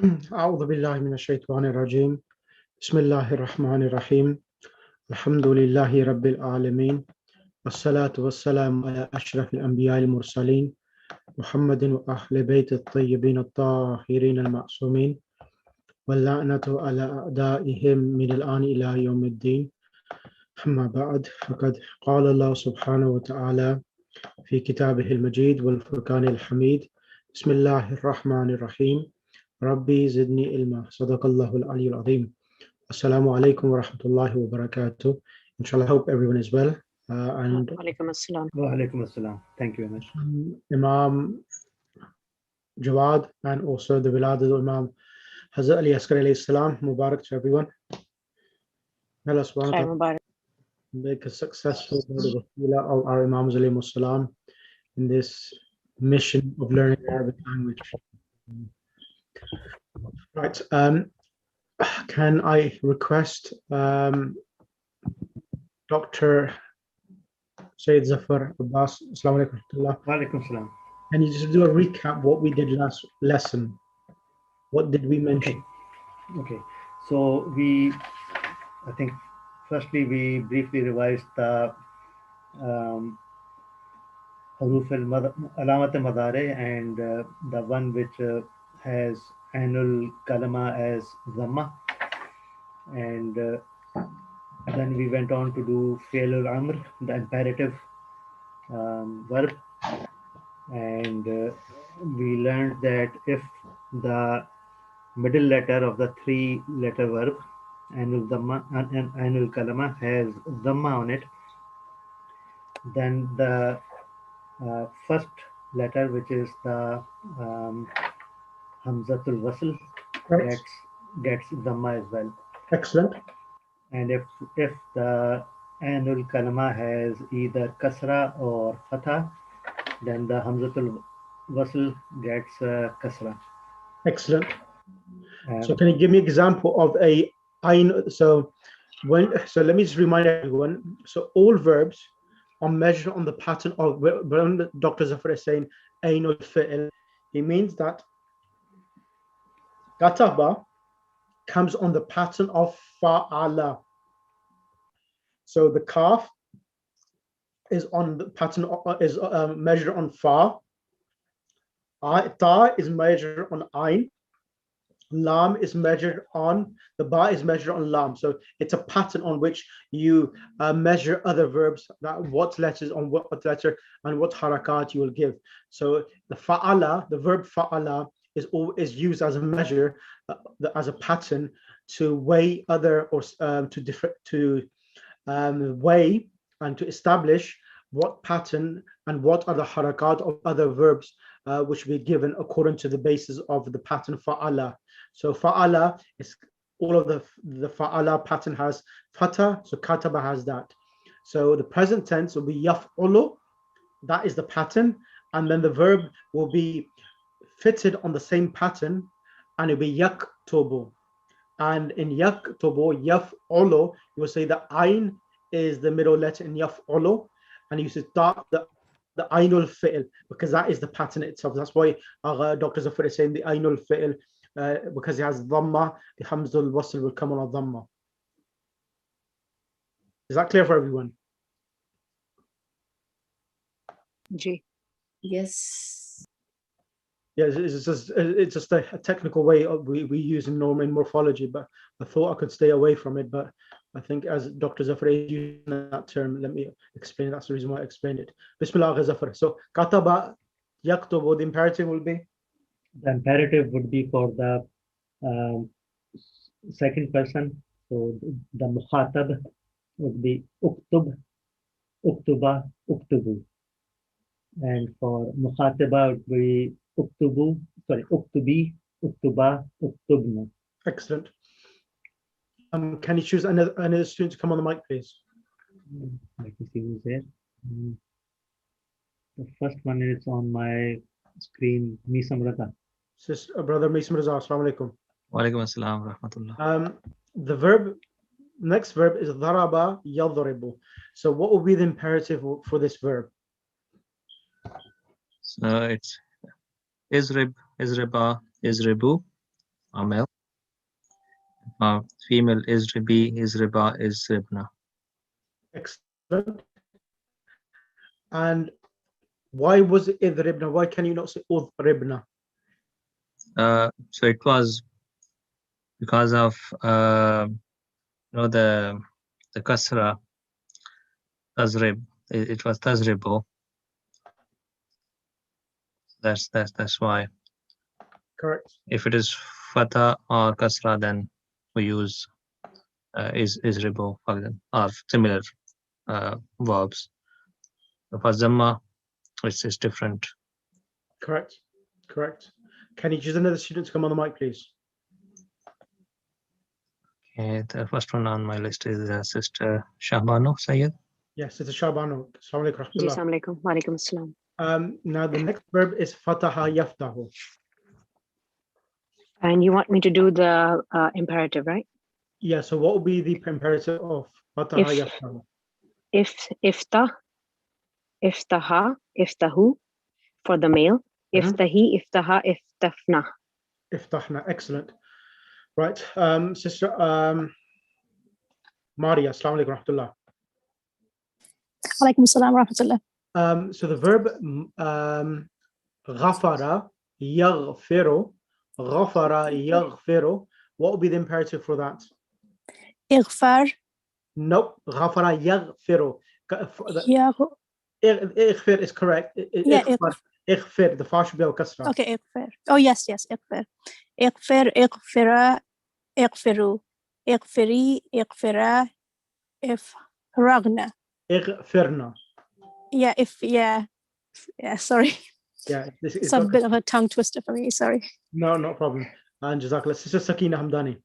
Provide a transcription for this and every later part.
أعوذ بالله من الشيطان الرجيم بسم الله الرحمن الرحيم الحمد لله رب العالمين والصلاة والسلام على أشرف الأنبياء المرسلين محمد وأهل بيت الطيبين الطاهرين المعصومين واللعنة على أعدائهم من الآن إلى يوم الدين. أما بعد، فقد قال الله سبحانه وتعالى في كتابه المجيد والفرقان الحميد: بسم الله الرحمن الرحيم ربي زدني علما. صدق الله العلي العظيم. Assalamu alaikum wa rahmatullahi wa barakatuh. Inshallah, I hope everyone is well. And Alaikum assalam. Wa alaikum assalam. Thank you very much. Imam Jawad and also the Bilad of Imam Hazrat Ali Asghar alayhi salam, Mubarak to everyone. May Allah subhanahu wa Khair ta'ala Mubarak. make a successful wasila of our Imams alayhi salam in this mission of learning Arabic language. Right. Can I request Dr. Sayyid Zafar Abbas, Assalamu alaikum wa rahmatullah. Wa alaikum assalam. Can you just do a recap what we did last lesson? What did we mention? Okay. So I think, firstly, we briefly revised the Haruf Alamat al-Madare and the one which has annual kalama as Dhamma. And then we went on to do Fi'l al-Amr, the imperative verb. And we learned that if the middle letter of the three-letter verb, annual kalama, has Dhamma on it, then the first letter, which is the Hamzatul Wasl, Right. gets Dhamma as well. Excellent. And if the annual kalama has either Kasra or Fatha, then the Hamzatul Wasl gets Kasra. Excellent. So can you give me an example of a ayn? So let me just remind everyone. So all verbs are measured on the pattern of when Dr. Zafar is saying ayn al fi'l, he means that kataba comes on the pattern of fa'ala. So the kaf is on the pattern is measured on fa. Ta is measured on ayn. Lam is measured on, the ba is measured on lam. So it's a pattern on which you measure other verbs, that what letters on what letter and what harakat you will give. So the fa'ala, the verb fa'ala is used as a measure, as a pattern to weigh other or to weigh and to establish what pattern and what are the harakat of other verbs which will be given according to the basis of the pattern fa'ala. So fa'ala is all of the fa'ala pattern has fatha, so kataba has that. So the present tense will be yaf'ulu, that is the pattern, and then the verb will be fitted on the same pattern, and it will be yaktubu. And in yaktubu, yaf'ulu, you will say the ayn is the middle letter in yaf'ulu, and you should start the ainul fi'l, because that is the pattern itself. That's why Dr. Zafar is saying the ainul fi'l, because it has dhamma, the hamzul wasl will come on a dhamma. Is that clear for everyone? Ji. Yes. Yes, it's just a technical way we use in normal in morphology, but I thought I could stay away from it. But I think as Dr. Zafar is using that term, let me explain. That's the reason why I explained it. Bismillah Zafar. So kataba yaktubu, the imperative will be? The imperative would be for the second person. So the mukhatab would be uktub, uktuba, uktubu. And for mukhataba would be uktubi, uktuba, uktubna. Excellent. Can you choose another student to come on the mic, please? Let me see who's there. The first one is on my screen, Misam Rata. Brother Misam Raza, assalamu alaikum. Wa alaikum assalam wa rahmatullah. The next verb is dharaba yadribu. So what will be the imperative for this verb? So it's izrib, izriba, izribu. are male. Female is ribi, is riba, is ribna. Excellent. And why was it idribna? Why can you not say udribna? So it was because of the kasra tazrib. It was tazribo. That's why. Correct. If it is fatha or kasra, then we use is ribo or similar verbs. For zamma, it's different. Correct. Correct. Can you choose another student to come on the mic, please? Okay, the first one on my list is Sister Shahbano Sayyid. Yes, it's a Shabano. Assalamu alaikum. Ji, assalamu alaikum. Wa alaikum assalam. Now the next verb is fataha yaftahu. And you want me to do the imperative, right? Yeah, so what would be the imperative of fataha If- yaftahu? Iftah, iftaha, iftahu for the male. Iftahi, iftaha, iftafna. Iftahna. Excellent. Right. Sister Maria, assalamu alaikum rahmatullah. Alaikum salam wa rahmatullah. So the verb ghafara yaghfiru, ghafara yaghfiru, what would be the imperative for that? Ighfar, Nope, ghafara yaghfiru. Ighfir is correct. Yeah, Ighfir, the fa should be al-kasra. okay, ighfar. Oh, yes, ighfar. Ighfir, ighfira, ighfiru, ighfiri, ighfira, ifragna. Ighfirna. Yeah, sorry. Yeah, this is It's a bit of a tongue twister for me, sorry. no problem. And Jazakallah. Sister Sakina Hamdani.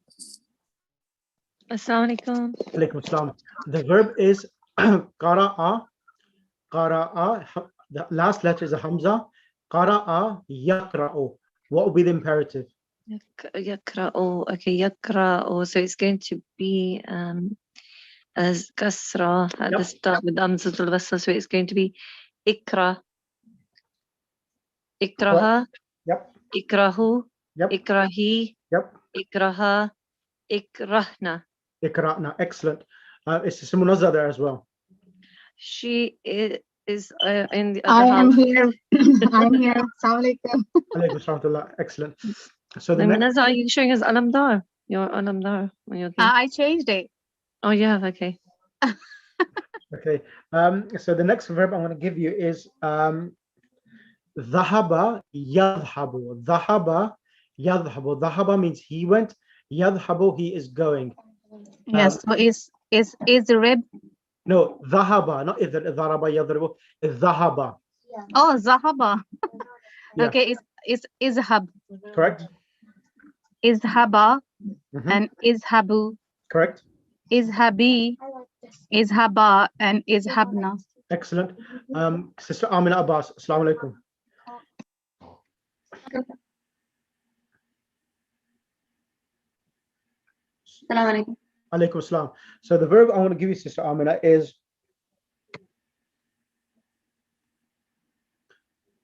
Assalamu alaikum. Alaikum assalam. The verb is qara'a. Qara'a. The last letter is a hamza. Qara'a yaqra'u. What would be the imperative? Yakra'u. Okay, yakra'u. So it's going to be as kasra at the start with Hamzatul Wasl. So it's going to be ikra. Ikraha. Yep. Ikrahu. Yep. Ikrahi. Yep. Ikraha. Ikrahna. Ikra'na. Excellent. It's a Munazza there as well. She is in the I other am house. here. I'm here. Assalamu alaikum. Alaikum salam. Excellent. So the Then next, Munazza, are you showing us Alamdar? Your Alamdar on your thing. I changed it. Oh, you have, okay. okay. So the next verb I'm going to give you is dhahaba yadhhabu. Dhahaba yadhhabu. Dhahaba means he went. Yadhhabu, he is going. Yes. So is rib? No, dhahaba, not dharaba yadhribu. Dhahaba. Oh, zahaba. Yeah. Okay. It's izhab. Correct. Izhaba Mhm. and izhabu. Correct. Izhabi, izhaba, and izhabna. Excellent. Sister Amina Abbas, assalamu alaikum. Assalamu alaikum. Alaikum assalam. So the verb I want to give you, Sister Amina, is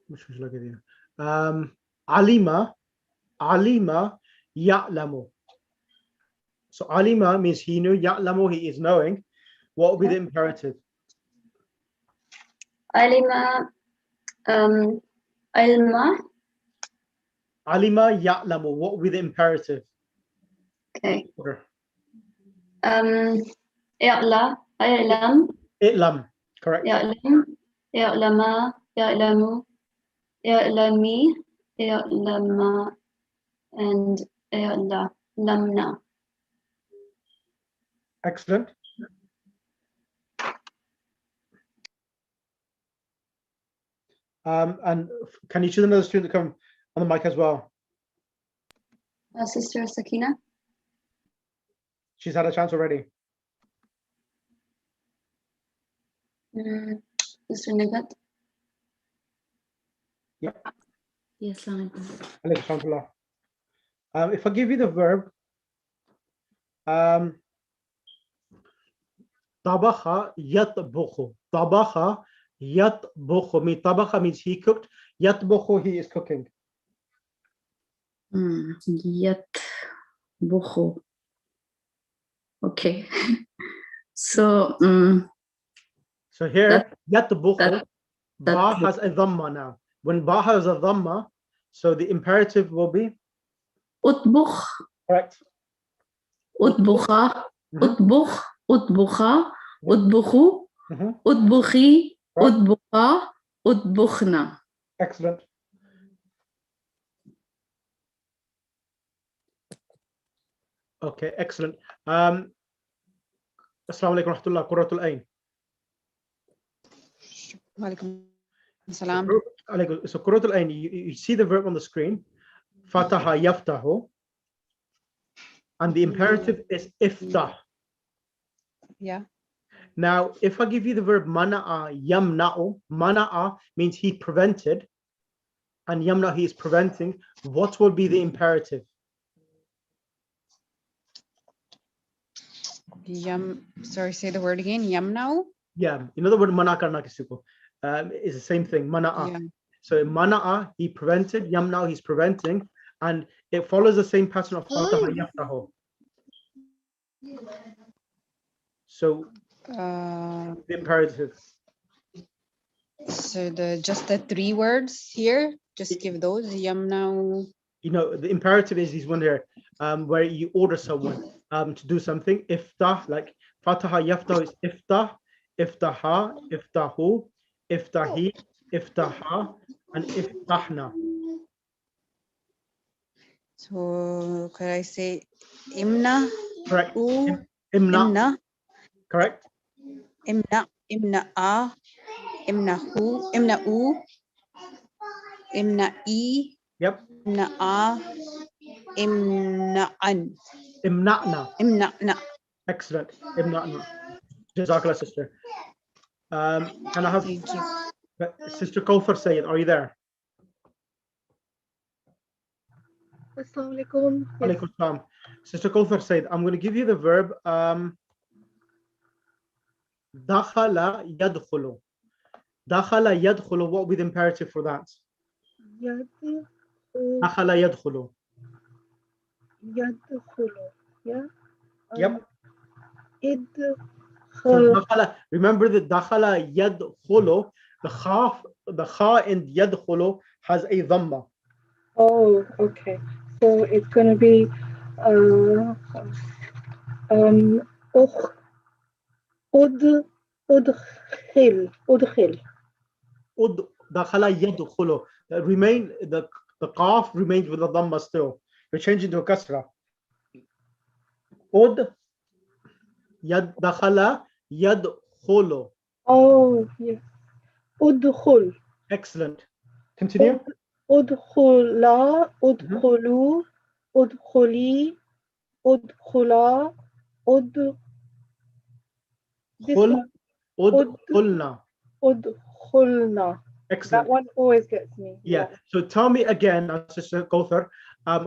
which one should I give you? Alima ya'lamu. So alima means he knew, ya'lamu, he is knowing. What would be the imperative? Alima, ilma. Alima ya'lamu. What would be the imperative? Okay. Okay. I'lam. I'lam. Correct. I'lam. I'lama. I'lamu. I'lami. I'lama. And I'lamna. Excellent. And can you choose another student to come on the mic as well? Sister Sakina. She's had a chance already. Sister Nigat. Yeah. Yes, Alaikum. If I give you the verb, tabaha yatbukhu. Tabaha yatbukhu. Tabaha means he cooked. Yatbukhu, he is cooking. Yat Bukhu. Okay. So So here, yatbukhu, that- ba has a dhamma now. When ba has a dhamma, so the imperative will be utbukh, correct. utbukha, utbukh, utbukha, Yep. utbukhu, Mhm. utbukhi, Right. utbukha, utbukhna. Excellent. Okay, excellent. Assalamu alaikum warahmatullah, Qurratul Ain. Walaikum salam. So Qurratul Ain, you see the verb on the screen, fataha yaftahu, and the imperative is iftah. Yeah. Now, if I give you the verb mana'a yamna'u, mana'a means he prevented, and yamna he is preventing, what will be the imperative? Sorry, say the word again. Yamna'u? Yeah, you know the word mana karna kisi ko, is the same thing, mana'a. Yeah. So mana'a, he prevented, yamna he's preventing, and it follows the same pattern of fataha yaftahu. So the imperative. So just the three words here, just give those. Yamna'u. You know, the imperative is these one here, where you order someone to do something. Iftah, like fataha yaftahu is iftah, iftaha, iftahu, iftahi, iftaha, and iftahna. So could I say imna? Correct. U, Imna. Correct. Imna, imna'a, imnahu, imna'u, imna'i. Yep. Imna'a, imna'an. Imna'na. Imna'na. Excellent. Imna'na. Jazakallah, sister. And I have Sister Kauthar Sayyid. Are you there? Assalamu alaikum. Alaikum salam. Sister Kauthar Sayyid, I'm going to give you the verb dakhala yadkhulu. Dakhala yadkhulu, what would be the imperative for that? Dakhala yadkhulu. Yadkhulu. Yeah. Yep. So dakhala, remember that dakhala yadkhulu, the kha in yadkhulu has a dhamma. Oh, okay. So it's going to be udkhil. Dakhala yadkhulu. Remain the qaf remains with the dhamma still. You're changing to a kasra. Dakhala yadkhulu. Oh, yes. Udkhul. Excellent. Continue. Udkhula, udkhulu, udkhuli, udkhula, Udkhulna. Udkhulna. Excellent. That one always gets me. Yeah. So tell me again, Sister Kauthar,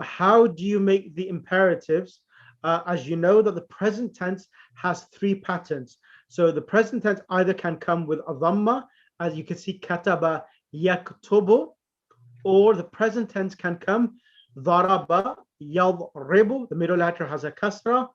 how do you make the imperatives? As you know that the present tense has three patterns. So the present tense either can come with a dhamma, as you can see, kataba yaktubu, or the present tense can come dharaba yadribu, the middle letter has a kasra,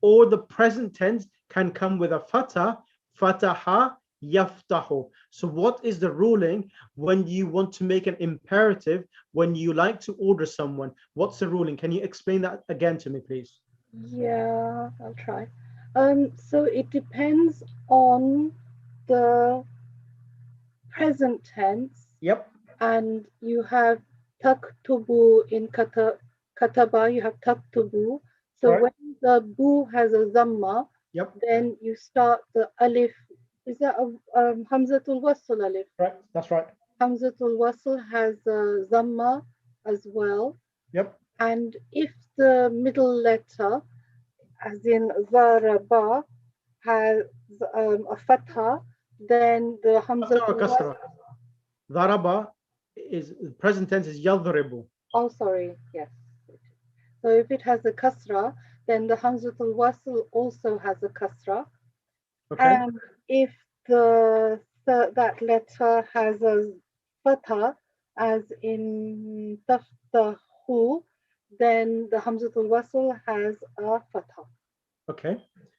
or the present tense can come with a fatha, fataha yaftahu. So what is the ruling when you want to make an imperative, when you like to order someone? What's the ruling? Can you explain that again to me, please? Yeah, I'll try. So it depends on the present tense. Yep. And you have taktubu in kataba, you have taktubu. So when the bu has a dhamma, yep, then you start the alif. Is that a hamzatul wasl alif? Right, that's right. Hamzatul wasl has a dhamma as well. Yep. And if the middle letter, as in zaraba, has a fatha, then the hamzatul wasl. Dharaba is present tense is yadribu. Oh, sorry. Yes. So if it has a kasra, then the hamzatul wasl also has a kasra. Okay. And if that letter has a fatha, as in taftahu, then the Hamzatul Wasl has a fatha. Okay,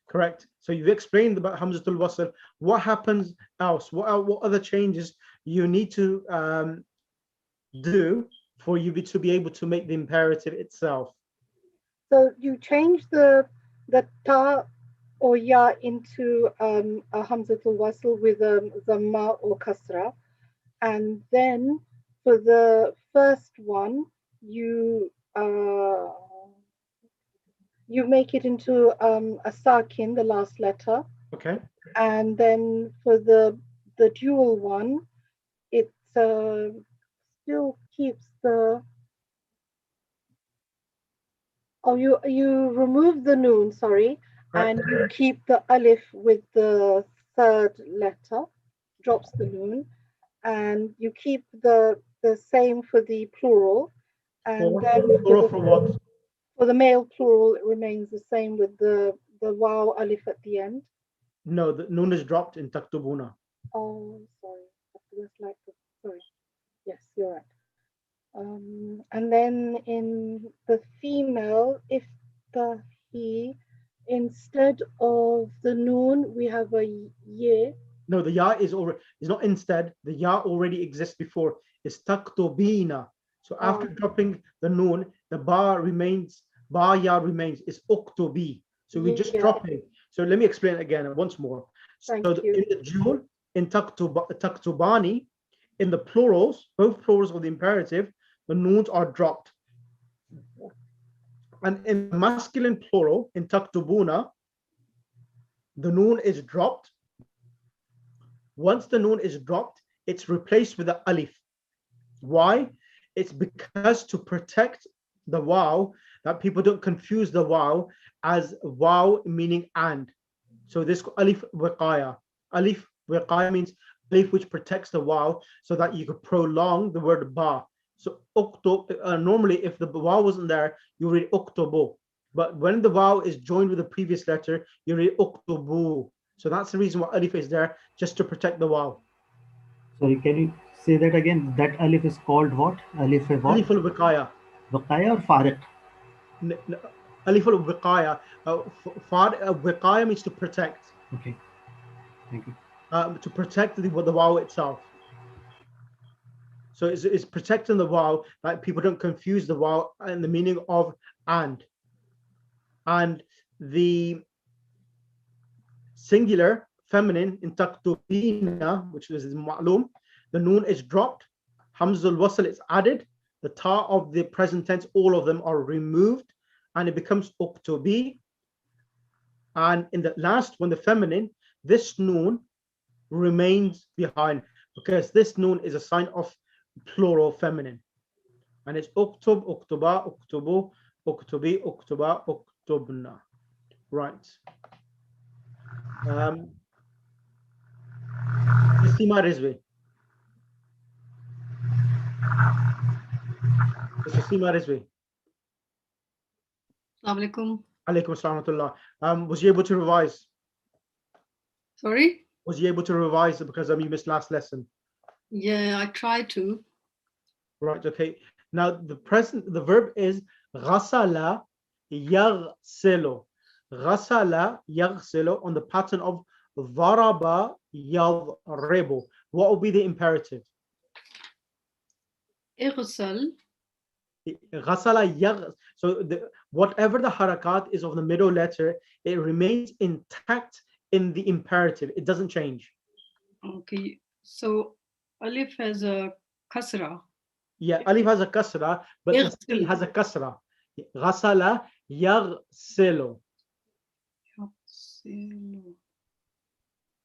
correct. So you've explained about Hamzatul Wasl. What happens else? What other changes you need to do for you to be able to make the imperative itself? So you change the ta or ya into a Hamzatul Wasl with a Zamma or Kasra. And then for the first one, you make it into a Sakin, the last letter. Okay. And then for the dual one, it still keeps the you remove the noon, sorry, and you keep the alif with the third letter, drops the noon, and you keep the same for the plural, and then for the male plural, it remains the same with the waw alif at the end. No, the noon is dropped in taktubuna. Oh, sorry. Sorry. Yes, you're right. And then in the female, if the he, instead of the noon, we have a ye. No, the ya is not instead. The ya already exists before. It's taktubina. So after dropping the noon, the ba ya remains. It's uktubi. So we're just dropping. So let me explain it again once more. So in the dual, in taktubani, in the plurals, both plurals of the imperative, the noons are dropped. And in the masculine plural, in taktubuna, the noon is dropped. Once the noon is dropped, it's replaced with the alif. Why? It's because to protect the waw, that people don't confuse the waw as waw meaning and. So this alif wiqaya. Alif wiqaya means alif which protects the waw so that you could prolong the word ba. So normally if the waw wasn't there, you read uktubu. But when the waw is joined with the previous letter, you read uktubu. So that's the reason why alif is there, just to protect the waw. Sorry, can you say that again? That alif is called what? Alif what? Alif al-wiqaya. Wiqaya or fariq? Alif al-wiqaya. Wiqaya means to protect. Okay, thank you. To protect the waw itself. So it's protecting the waw, that people don't confuse the waw and the meaning of and. And the singular feminine in taktubina, which is ma'lum, the noon is dropped, hamzul wasl is added, the ta of the present tense, all of them are removed, and it becomes uktubi. And in the last one, the feminine, this noon remains behind because this noon is a sign of plural feminine, and it's uktub, uktuba, uktubu, uktubi, uktuba, uktubna. Right. Sima Rizvi. Sima Rizvi. Assalamu alaikum. Alaikum assalam. Was you able to revise? Sorry? Was you able to revise because you missed last lesson? Yeah, I tried to. Right, okay. Now the verb is ghasala yaghsilu. Ghasala yaghsilu on the pattern of dharaba yadribu. What will be the imperative? Ighsal. Ghasala yagh. So whatever the harakat is of the middle letter, it remains intact in the imperative. It doesn't change. Okay, so alif has a kasra. Yeah, alif has a kasra, but the sil has a kasra. Ghasala yaghsilu.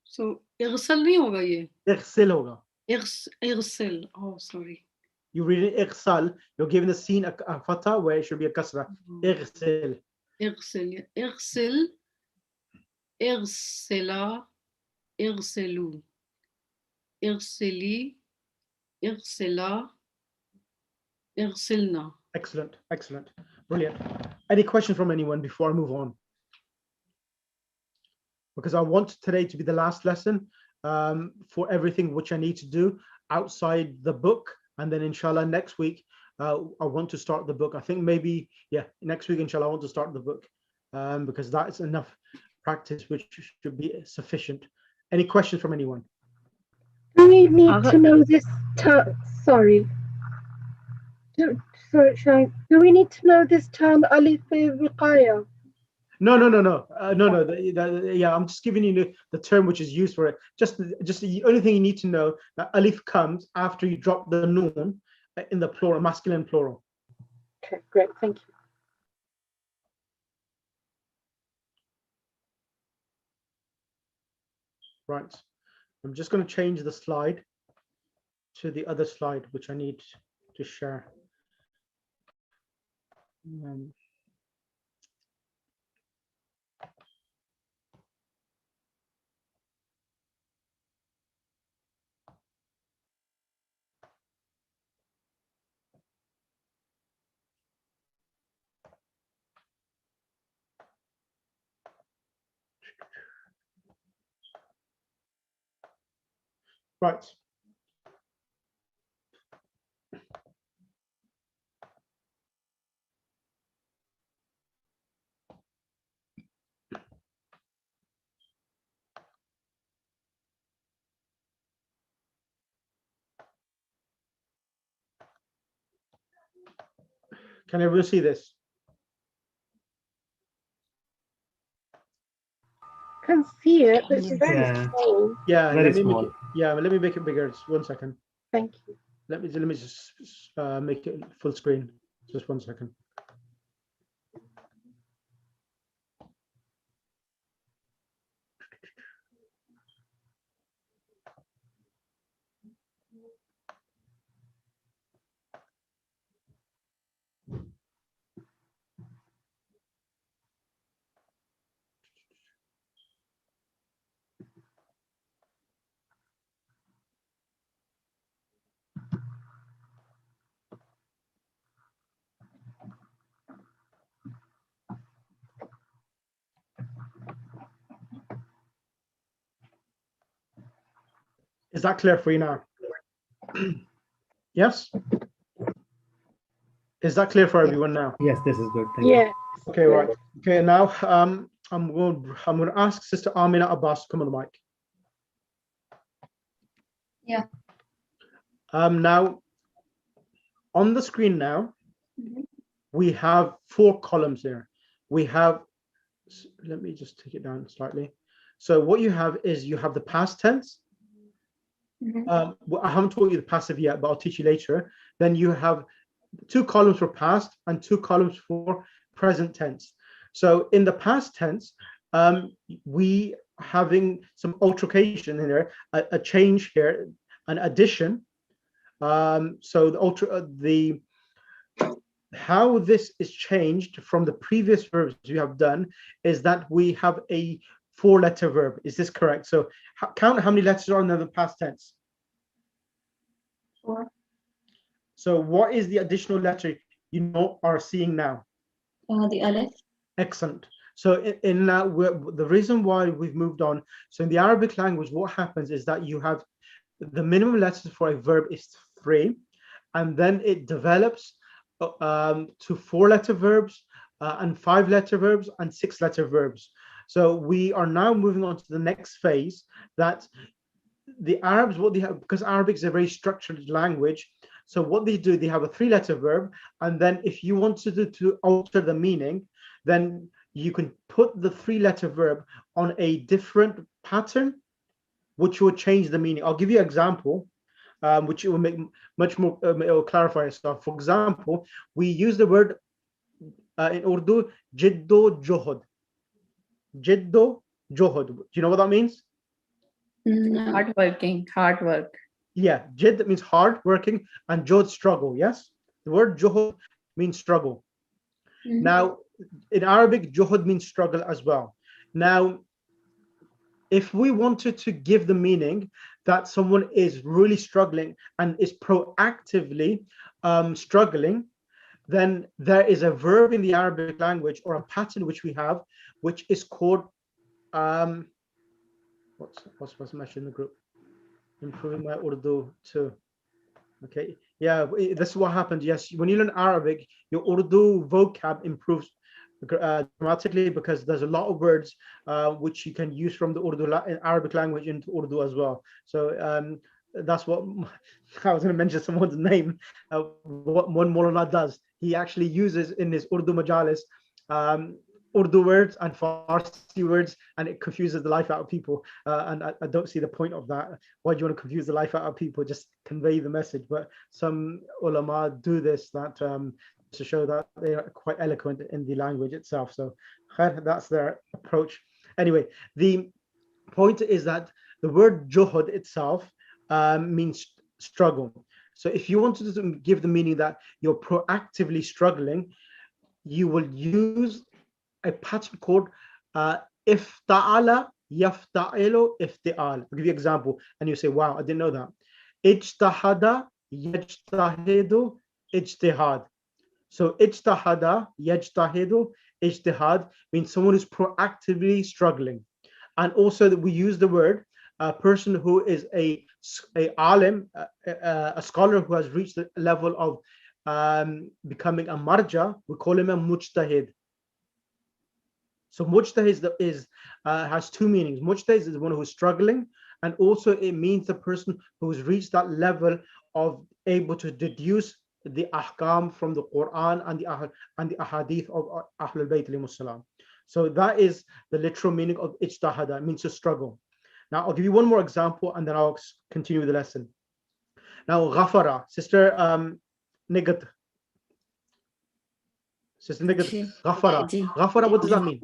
So ighsal नहीं होगा ये. Ighsil hoga. Ighsal. Oh, sorry. You read it ighsal, you're giving the scene a fatha where it should be a kasra. Ighsil. Ighsal. Ighsil. Ighsila. Ighsilu. Ighsili. Ighsila. Ighsilna. Excellent, excellent, brilliant. Any questions from anyone before I move on? Because I want today to be the last lesson for everything which I need to do outside the book, and then inshallah next week I want to start the book. I think maybe, yeah, next week, inshallah, I want to start the book, because that's enough practice, which should be sufficient. Any questions from anyone? Do we need to know this term? Sorry. Do we need to know this term alif wiqaya? No. Yeah, I'm just giving you the term which is used for it. Just the only thing you need to know, that alif comes after you drop the noon in the plural, masculine plural. Okay, great, thank you. Right. I'm just going to change the slide to the other slide, which I need to share. Right. Can everyone see this? Can see it, but it's very small. Yeah, Very let me small. make it, yeah, let me make it bigger. Just 1 second. Thank you. Let me just make it full screen. Just 1 second. Is that clear for you now? Yes? Is that clear for everyone now? Yes, this is good. Thank you. Okay, right. Okay, now I'm going to ask Sister Amina Abbas to come on the mic. Yeah. Now, on the screen now, we have 4 columns here. We have, let me just take it down slightly. So what you have is you have the past tense. Well, I haven't taught you the passive yet, but I'll teach you later. Then you have 2 columns for past and 2 columns for present tense. So in the past tense, we having some altercation in there, a change here, an addition. So how this is changed from the previous verbs you have done is that we have a 4-letter verb. Is this correct? So count how many letters are in the past tense. 4. So what is the additional letter you are seeing now? The alif. Excellent. So in the reason why we've moved on, so in the Arabic language, what happens is that you have the minimum letters for a verb is 3, and then it develops to 4-letter verbs and 5-letter verbs and 6-letter verbs. So we are now moving on to the next phase, that the Arabs, what they have, because Arabic is a very structured language, so what they do, they have a 3-letter verb, and then if you wanted to alter the meaning, then you can put the 3-letter verb on a different pattern, which will change the meaning. I'll give you an example, which it will make much more, it will clarify stuff. For example, we use the word in Urdu, jiddo johod. Jiddo johod. Do you know what that means? Hard work. Yeah, jid means hard working, and johod struggle. Yes, the word johod means struggle. Now, in Arabic, johod means struggle as well. Now, if we wanted to give the meaning that someone is really struggling and is proactively struggling, then there is a verb in the Arabic language, or a pattern which we have, which is called what's mentioned in the group? Improving my Urdu too. Okay, Yeah, this is what happened. Yes, when you learn Arabic, your Urdu vocab improves dramatically because there's a lot of words which you can use from the Arabic language into Urdu as well. So that's what I was going to mention someone's name. What one Molana does, he actually uses in his Urdu majalis Urdu words and Farsi words, and it confuses the life out of people. And I don't see the point of that. Why do you want to confuse the life out of people? Just convey the message. But some ulama do this to show that they are quite eloquent in the language itself. So that's their approach. Anyway, the point is that the word juhud itself means struggle. So if you wanted to give the meaning that you're proactively struggling, you will use a pattern called ifta'ala yafta'ilu ifti'al. I'll give you an example and you say, wow, I didn't know that. Ijtahada yajtahidu ijtihad. So ijtahada yajtahidu ijtihad means someone who's proactively struggling. And also that we use the word a person who is a alim, a scholar who has reached the level of becoming a marja, we call him a mujtahid. So mujtahid has two meanings. Mujtahid is the one who's struggling, and also it means the person who's reached that level of able to deduce the ahkam from the Quran and the ahadith of Ahlul Bayt alayhimus salam. So that is the literal meaning of ijtahada. It means to struggle. Now I'll give you one more example and then I'll continue with the lesson. Now ghafara, sister Nigat. Sister Nigat, ghafara. Ghafara, what does that mean?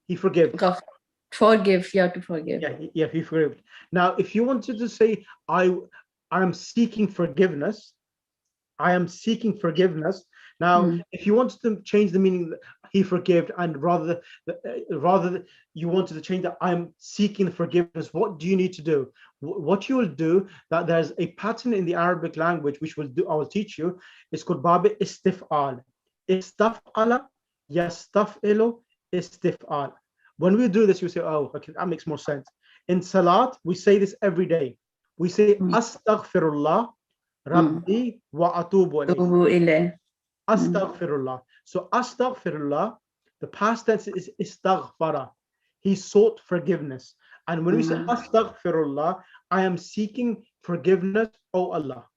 He forgives. Forgive, you have to forgive. Yeah, he forgives. Now, if you wanted to say, I am seeking forgiveness, I am seeking forgiveness. Now, if you wanted to change the meaning, he forgave, and rather you wanted to change that I am seeking forgiveness, what do you need to do? What you will do, that there's a pattern in the Arabic language which I will teach you. It's called bab istif'al. Istaf'ala yastaf'ilu istif'al. When we do this, you say, oh, okay, that makes more sense. In Salat, we say this every day. We say astaghfirullah rabbi wa atubu ilayh. Astaghfirullah. So astaghfirullah, the past tense is istaghfara. He sought forgiveness. And when we say astaghfirullah, I am seeking forgiveness, oh Allah.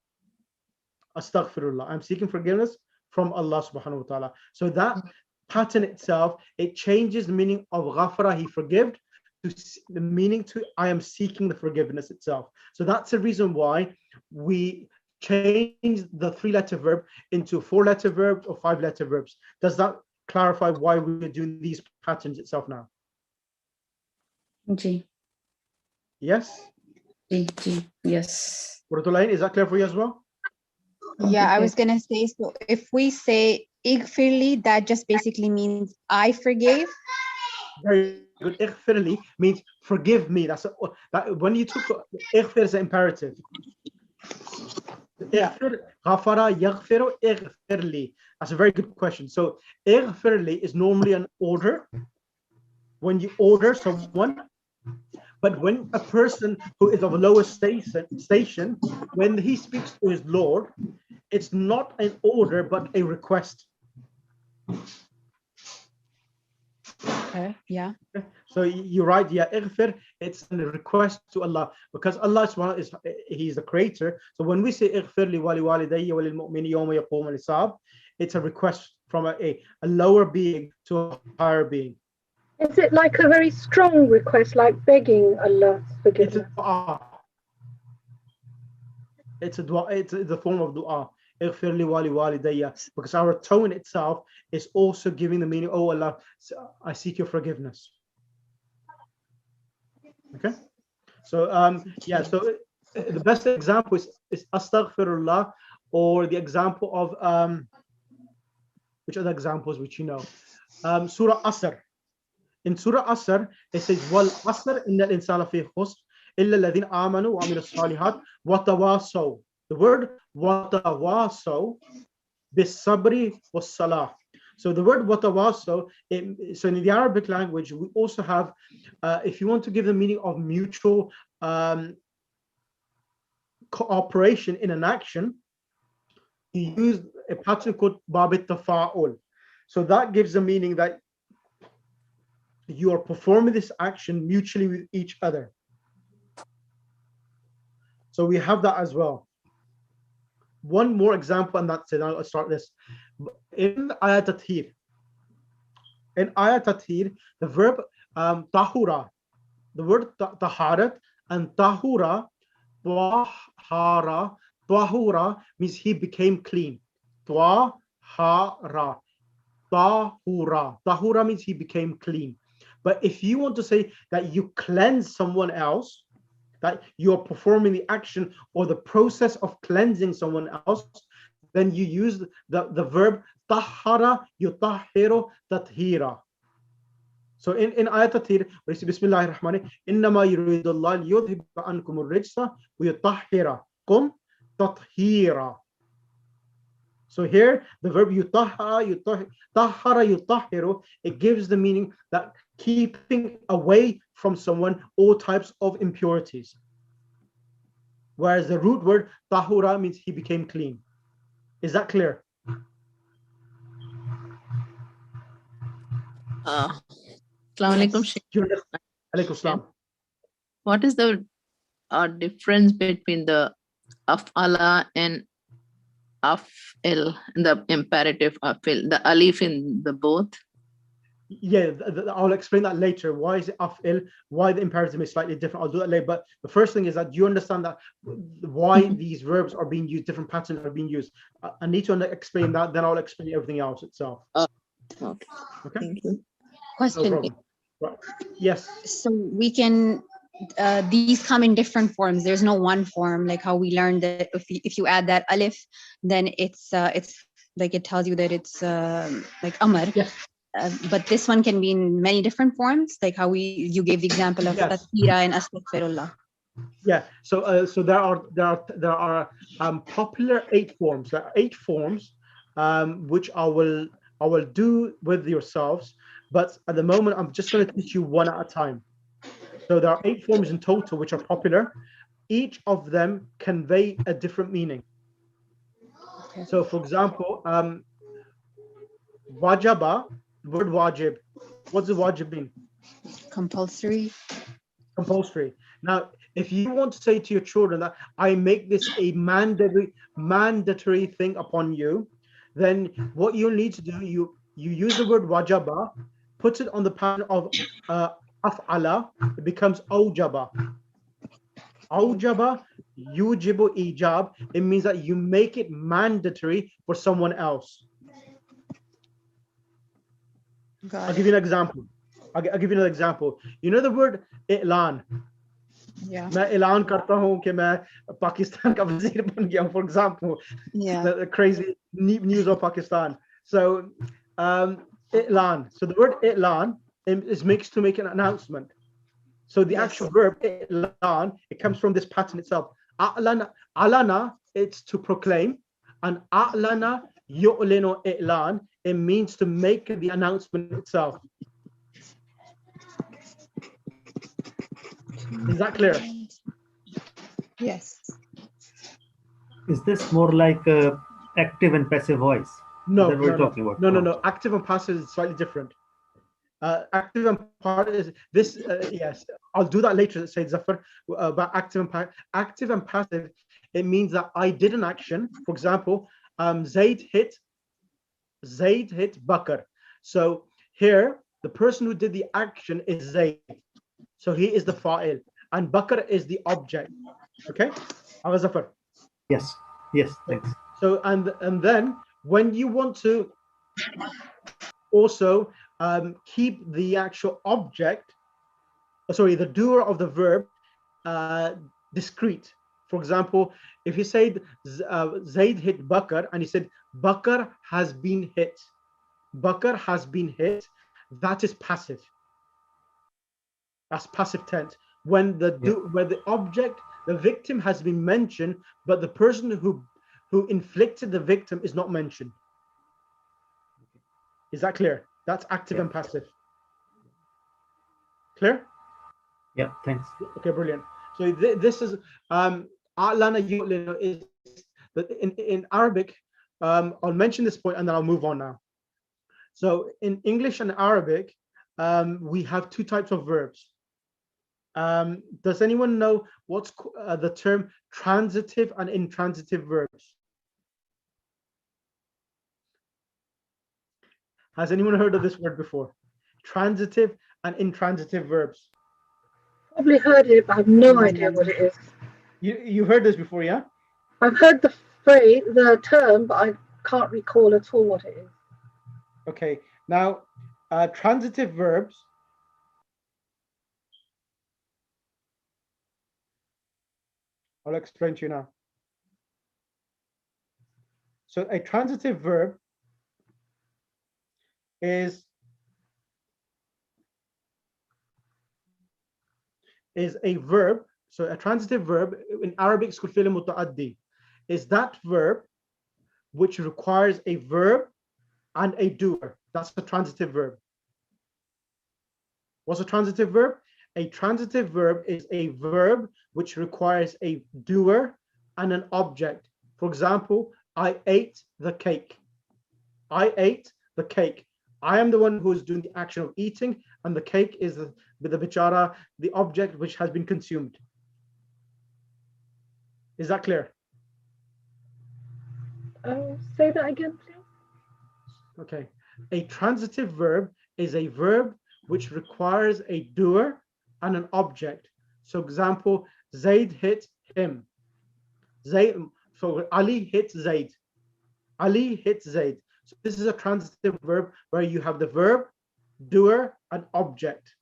Astaghfirullah. I'm seeking forgiveness from Allah subhanahu wa ta'ala. So that pattern itself, it changes the meaning of ghafara, he forgave, to the meaning to I am seeking the forgiveness itself. So that's the reason why we change the 3-letter verb into 4-letter verbs or 5-letter verbs. Does that clarify why we're doing these patterns itself now? Ji. Yes? Ji. Yes. Rutulain, is that clear for you as well? Yeah, I was gonna say, so if we say igfirli, that just basically means I forgave. Very good. Igfirli means forgive me. That when you took igfir is an imperative. Ghafara yaghfiru igfirli. That's a very good question. So igfirli is normally an order. When you order someone, but when a person who is of a lower station, when he speaks to his Lord, it's not an order, but a request. Okay, yeah. So you're right, yeah, ighfir, it's a request to Allah, because Allah He's the creator. So when we say ighfir li wali walidayya wa lil mu'mini yawma yaqum al-hisab, it's a request from a lower being to a higher being. Is it like a very strong request, like begging Allah's forgiveness? It's a dua. It's the form of dua. Ighfir li wali walidayya, because our tone itself is also giving the meaning, oh Allah, I seek your forgiveness. Okay, so yeah, so the best example is astaghfirullah, or the example of which other examples which you know, Surah Asr. In Surah Asr, it says, Wal Asr innal insana fi khusr illa alladhina amanu wa amilus salihat wa tawasaw. The word wa tawasaw bis sabri was salah. So the word wa tawasaw, so in the Arabic language, we also have, if you want to give the meaning of mutual cooperation in an action, you use a pattern called babit tafa'ul. So that gives the meaning that you are performing this action mutually with each other. So we have that as well. One more example, and that's it. I'll start this. In ayat tathir, the verb tahura, the word taharat and tahura, tahura means he became clean. Tahara, tahura means he became clean. But if you want to say that you cleanse someone else, that you're performing the action or the process of cleansing someone else, then you use the verb tahara yutahiru tathira. So in ayat tathir, we say Bismillahir Rahmanir Innama yuridullah liyudhhiba ankum ar-rijsa wa yutahhirakum tathira. So here the verb tahara yutahiru, it gives the meaning that keeping away from someone all types of impurities. Whereas the root word tahura means he became clean. Is that clear? Assalamu alaikum, Sheikh. Alaikum salam. What is the difference between the af'ala and af'il, the imperative af'il, the alif in the both? Yeah, I'll explain that later. Why is it af'il? Why the imperative is slightly different? I'll do that later. But the first thing is that you understand that why these verbs are being used, different patterns are being used. I need to explain that, then I'll explain everything else itself. Okay. Thank you. Question. No problem. Right. Yes. So we can these come in different forms. There's no one form, like how we learned that if you add that alif, then it's like it tells you that it's like amar. Yes. But this one can be in many different forms, like how you gave the example of tathira and astaghfirullah. Yeah. So so there are popular 8 forms. There are 8 forms which I will do with yourselves, but at the moment I'm just going to teach you one at a time. So there are 8 forms in total which are popular. Each of them convey a different meaning. Okay. So for example, wajaba, the word wajib. What does wajib mean? Compulsory. Compulsory. Now, if you want to say to your children that I make this a mandatory thing upon you, then what you need to do, you use the word wajaba, put it on the pattern of af'ala, it becomes awjaba. Awjaba, yujibu ijab, it means that you make it mandatory for someone else. I'll give you an example. I'll give you another example. You know the word i'lan? Yeah. मैं ऐलान करता हूँ कि मैं पाकिस्तान का वज़ीर बन गया हूँ, for example. Yeah. The crazy news of Pakistan. So i'lan. So the word i'lan is mixed to make an announcement. So the actual verb i'lan, it comes from this pattern itself. Alana, it's to proclaim, and a'lana yu'linu i'lan, it means to make the announcement itself. Is that clear? Yes. Is this more like active and passive voice? No, that we're talking about? No. Active and passive is slightly different. Active and passive is this. Yes, I'll do that later. Said Zafar about active and passive. It means that I did an action. For example, Zaid hit Bakr. So here, the person who did the action is Zaid. So he is the fa'il, and Bakr is the object. Okay, Zafar. Yes, thanks. So and then when you want to also keep the actual object, sorry, the doer of the verb discrete. For example, if you say Zaid hit Bakr and he said Bakr has been hit, Bakr has been hit, that is passive. That's passive tense. When where the object, the victim has been mentioned, but the person who inflicted the victim is not mentioned. Is that clear? That's active and passive. Clear? Yeah, thanks. Okay, brilliant. So this is A'lana yu'linu is in Arabic. I'll mention this point and then I'll move on now. So in English and Arabic, we have two types of verbs. Does anyone know what's the term transitive and intransitive verbs? Has anyone heard of this word before? Transitive and intransitive verbs. Probably heard it, but I have no idea what it is. You heard this before, yeah? I've heard the phrase, the term, but I can't recall at all what it is. Okay, now transitive verbs I'll explain to you now. So a transitive verb is a verb. So a transitive verb in Arabic is called fi'l muta'addi. Is that verb which requires a verb and a doer. That's a transitive verb. What's a transitive verb? A transitive verb is a verb which requires a doer and an object. For example, I ate the cake. I ate the cake. I am the one who is doing the action of eating, and the cake is the bichara, the object which has been consumed. Is that clear? Say that again, please. Okay. A transitive verb is a verb which requires a doer and an object. So example, Zaid hit him. So Ali hit Zaid. Ali hit Zaid. So this is a transitive verb where you have the verb, doer, and object.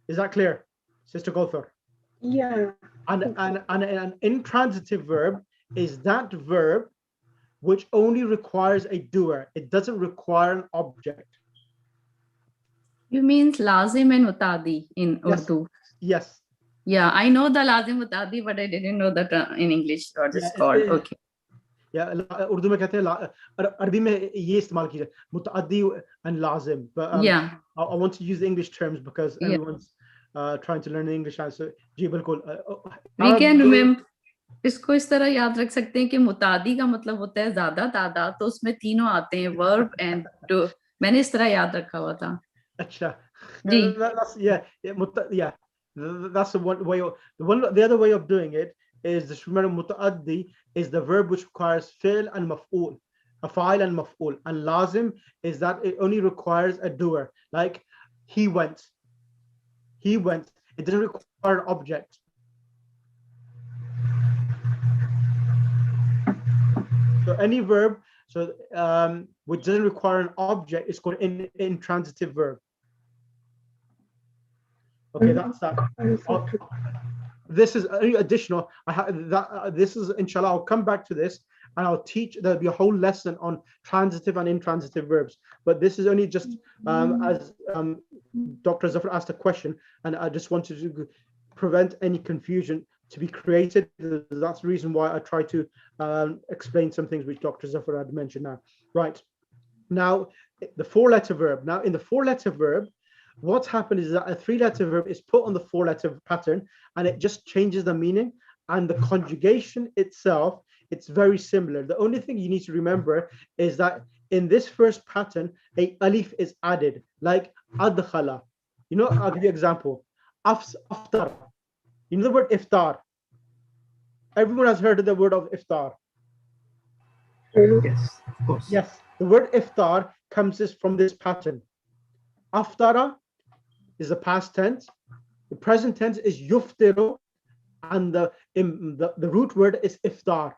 Is that clear, Sister Gulthar? Yeah. And an intransitive verb is that verb which only requires a doer. It doesn't require an object. You means lazim and mutadi in Urdu. Yes. Yeah, I know the lazim mutadi, but I didn't know that in English what it's called. Okay. Yeah, Urdu में कहते हैं अरबी में ये इस्तेमाल कीजिए मुतअद्दी and lazim. But yeah, I want to use the English terms because everyone's trying to learn the English. So जी बिल्कुल. We can remember. इसको इस तरह याद रख सकते हैं कि मुतादी का मतलब होता है ज्यादा तादाद, तो उसमें तीनों आते हैं वर्ब एंड डू. मैंने इस तरह याद रखा हुआ था. अच्छा. जी. That's the one way. The other way of doing it is the mutaaddi is the verb which requires fi'l and maf'ul, a fa'il and maf'ul, and lazim is that it only requires a doer. Like he went. He went. It doesn't require an object. So any verb, which doesn't require an object, is called intransitive verb. Okay, that's that. This is additional. This is inshallah. I'll come back to this and I'll teach. There'll be a whole lesson on transitive and intransitive verbs. But this is only just as Dr. Zafar asked a question, and I just wanted to prevent any confusion to be created. That's the reason why I try to explain some things which Dr. Zafar had mentioned now. Right. Now, the four-letter verb. Now, in the four-letter verb, what's happened is that a three-letter verb is put on the four-letter pattern, and it just changes the meaning. And the conjugation itself, it's very similar. The only thing you need to remember is that in this first pattern, a alif is added, like adkhala. You know, I'll give you an example. Aftar. You know the word iftar? Everyone has heard of the word of iftar. Yes, of course. Yes, the word iftar comes from this pattern. Aftara is the past tense. The present tense is yuftiru, and the root word is iftar,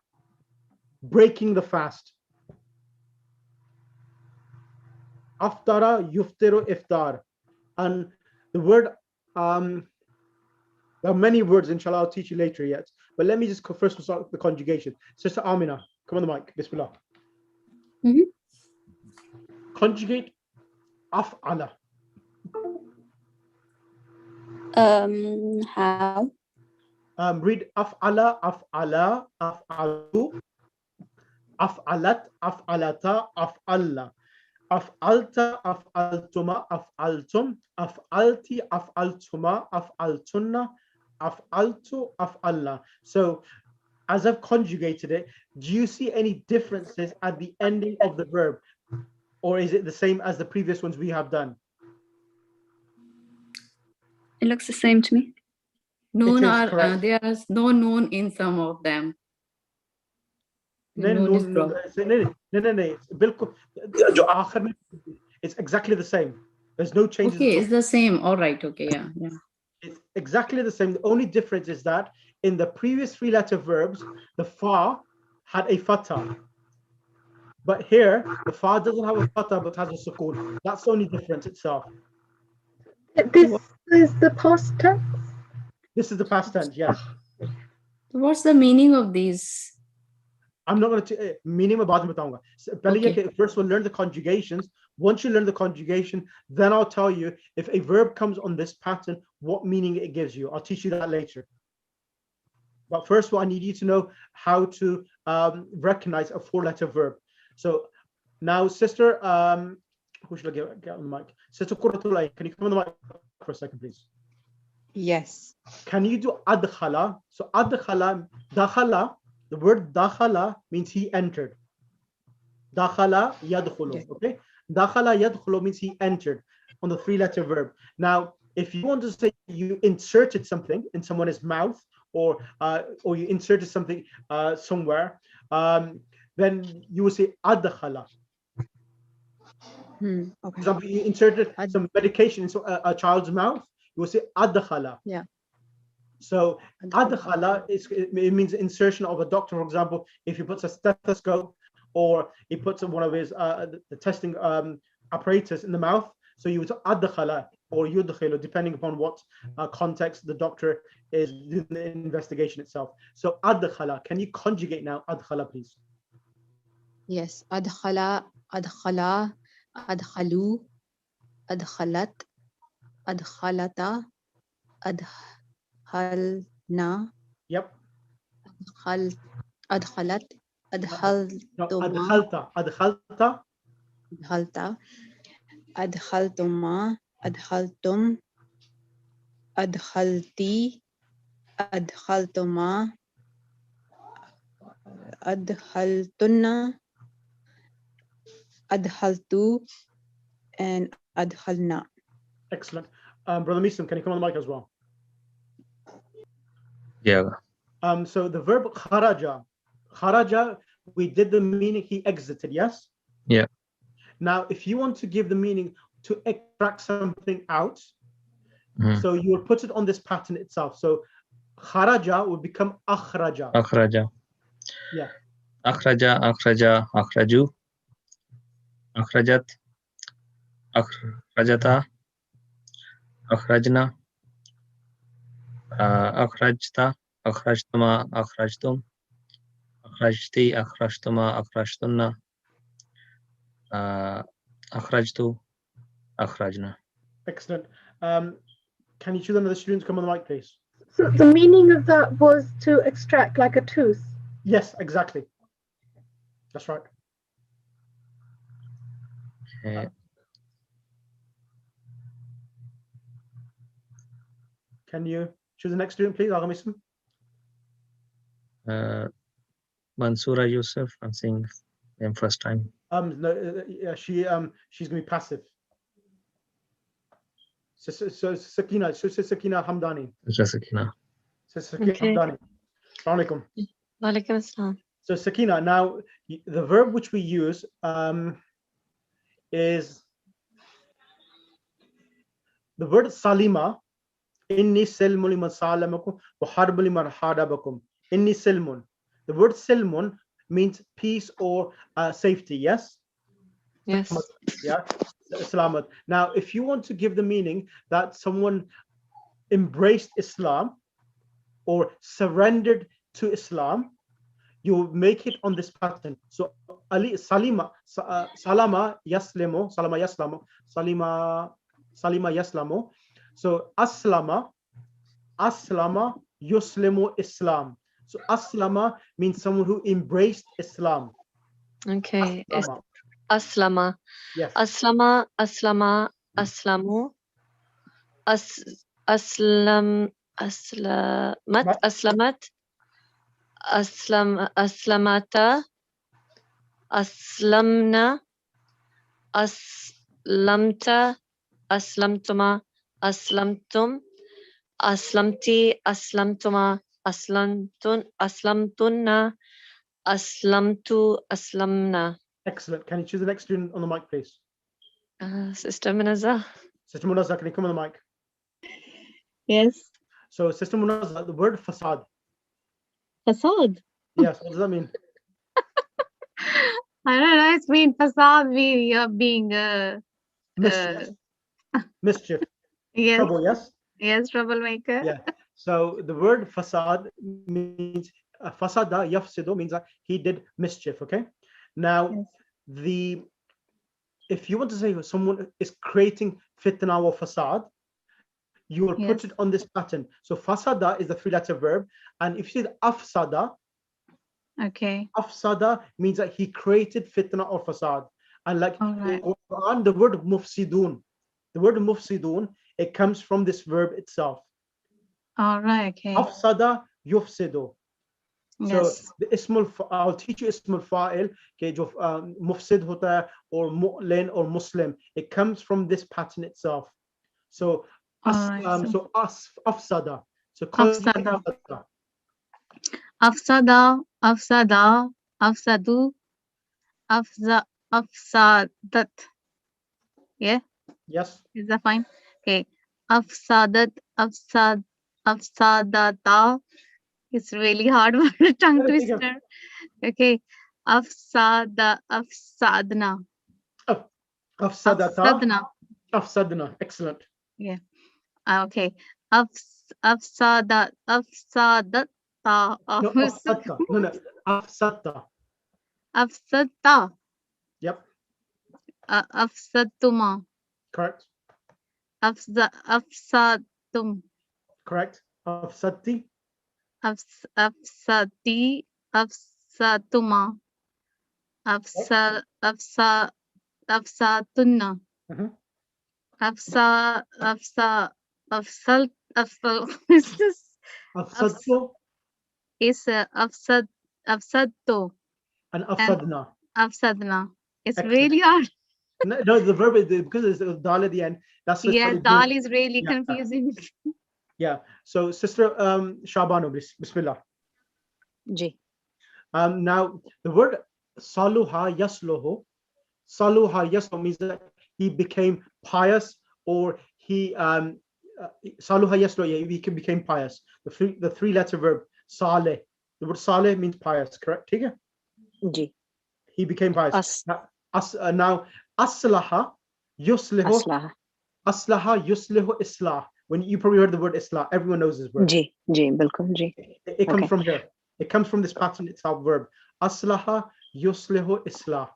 breaking the fast. Aftara, yuftiru, iftar. And the word, there are many words, inshallah, I'll teach you later yet. But let me just first start with the conjugation. Sister Amina, come on the mic. Bismillah. Conjugate af'ala. How? Read af'ala, af'ala, af'alu, af'alat, af'alata, af'alla, af'alta, af'altuma, af'altum, af'alti, af'altuma, af'altunna, af'altu, af'alna. So as I've conjugated it, do you see any differences at the ending of the verb? Or is it the same as the previous ones we have done? It looks the same to me. Noon is are correct. there's no noon in some of them. The noon is dropped. It's exactly the same. There's no changes. Okay, at all. it's the same. All right. Okay. Yeah. Yeah. It's exactly the same. The only difference is that in the previous 3-letter verbs, the fa had a fatha. But here, the fa doesn't have a fatha but has a sukoon. That's the only difference itself. This is the past tense? This is the past tense, yes. So what's the meaning of these? I'm not going to meaning में बाद में बताऊंगा. Okay. First we'll learn the conjugations. Once you learn the conjugation, then I'll tell you if a verb comes on this pattern, what meaning it gives you. I'll teach you that later. But first of all, I need you to know how to recognize a 4-letter verb. So now, sister, who should I get on the mic? Sister Quratullah, can you come on the mic for a second, please? Yes. Can you do adkhala? So adkhala, dakhala, the word dakhala means he entered. Dakhala yadkhulu, Yes. okay? Dakhala yadkhulu means he entered on the 3-letter verb. Now, if you want to say you inserted something in someone's mouth or you inserted something somewhere, then you will say adkhala. Okay. For example, you inserted some medication into a child's mouth, you will say adkhala. Yeah. So adkhala it means insertion of a doctor. For example, if he puts a stethoscope or he puts one of his the testing apparatus in the mouth, so you would say adkhala or yudkhilu, depending upon what context the doctor is doing the investigation itself. So adkhala, can you conjugate now adkhala, please? Yes. Adkhala, adkhala, adkhalu, adkhalat, adkhalata, adkhalna. Yep. Adkhalat, adkhaltuma, adkhalta, adkhalta, adkhaltuma, adkhaltum, adkhalti, adkhaltuma, adkhaltunna, adkhaltu, and adkhalna. Excellent. Brother Misam, can you come on the mic as well? Yeah. So the verb kharaja, we did the meaning he exited, yes? Yeah. Now, if you want to give the meaning to extract something out, Mhm. so you will put it on this pattern itself. So kharaja will become akhraja. Akhraja. Yeah. Akhraja, akhraja, akhraju. Akhrajat, akhrajata, akhrajna, akhrajta, akhrajtuma, akhrajtum, akhrajti, akhrajtuma, akhrajtunna, akhrajtu, akhrajna. Excellent. Can you choose another student to come on the mic, please? So the meaning of that was to extract like a tooth. Yes, exactly. That's right. Okay. Can you choose the next student, please? Agha Misam? Mansura Yusuf, I'm seeing him first time. No, yeah, she's gonna be passive. So Sakina, Sakina Hamdani. Sakina. So Sakina Okay. Hamdani. Assalamu alaikum. Walaikum assalam. So Sakina, now the verb which we use is the word salima. Inni silmun liman salamakum wa harbun liman hadabakum. Inni silmun. The word silmun means peace or safety, yes? Yes. Yeah. Salamat. Now, if you want to give the meaning that someone embraced Islam or surrendered to Islam, you make it on this pattern. So Ali Salima Salama Yaslimo, Salama Yaslamo, Salima Yaslamo. So Aslama Yuslimu Islam. So Aslama means someone who embraced Islam. Okay. Aslama. Aslama. Yes. Aslama, aslamu, aslam, أسلمت أسلمت أسلمتا أسلمنا أسلمت أسلمتما أسلمتم أسلمتي أسلمتما أسلمتن أسلمت أسلمنا. Excellent. Can you choose the next student on the mic, please? Sister Munazza. Sister Munazza, can you come on the mic? Yes. So, Sister Munazza, the word facade. Facade. Yes, what does that mean? I don't know. It's been facade. You're being Mischief. Mischief. yes. Trouble, yes? Yes, troublemaker. Yeah. So the word facade means fasada yafsido means that he did mischief. Okay. Now, if you want to say someone is creating fitna or facade, you will put it on this pattern. So fasada is the three-letter verb, and if you say afsada, okay, afsada means that he created fitna or facade. And like on the word mufsidun, it comes from this verb itself. All right. Okay. Afsada yufsidu. So Yes. the ismul, I'll teach you ismul fa'il, mufsid hota hai, or mu'lin or muslim. It comes from this pattern itself. So afsada. So afsada. Afsada. Afsadu. Afsadat. Yeah. Yes. Is that fine? Okay. Afsadat. Afsadata. It's really hard word, tongue twister. Okay. Afsadna. Afsadna. Excellent. Yeah. Okay. Afsadata. No, afsadta. No. Afsadta. Afsadta. Yep. Afsadtuma. Correct. Afsadtum. Correct. Afsadti. Afsati. Afsatuma. Afsatunna. Is afsadto. And afsadna. Afsadna. It's Excellent. really hard. No, the verb is because it's a dal at the end. That's dal is really confusing. Yeah. So, Sister Shabano, Bismillah. Ji. Now, the word saluha yasloho. Saluha yasloho means that he became pious, or he saluha yasloho, he became pious. The three-letter verb saleh. The word saleh means pious. Correct? Ji. He became pious. Now, aslaha yuslihu. Aslaha yuslihu islah. When you probably heard the word islah, everyone knows this word. Ji, bilkul, ji. It comes from here. It comes from this pattern itself, verb. Aslaha yuslihu islah.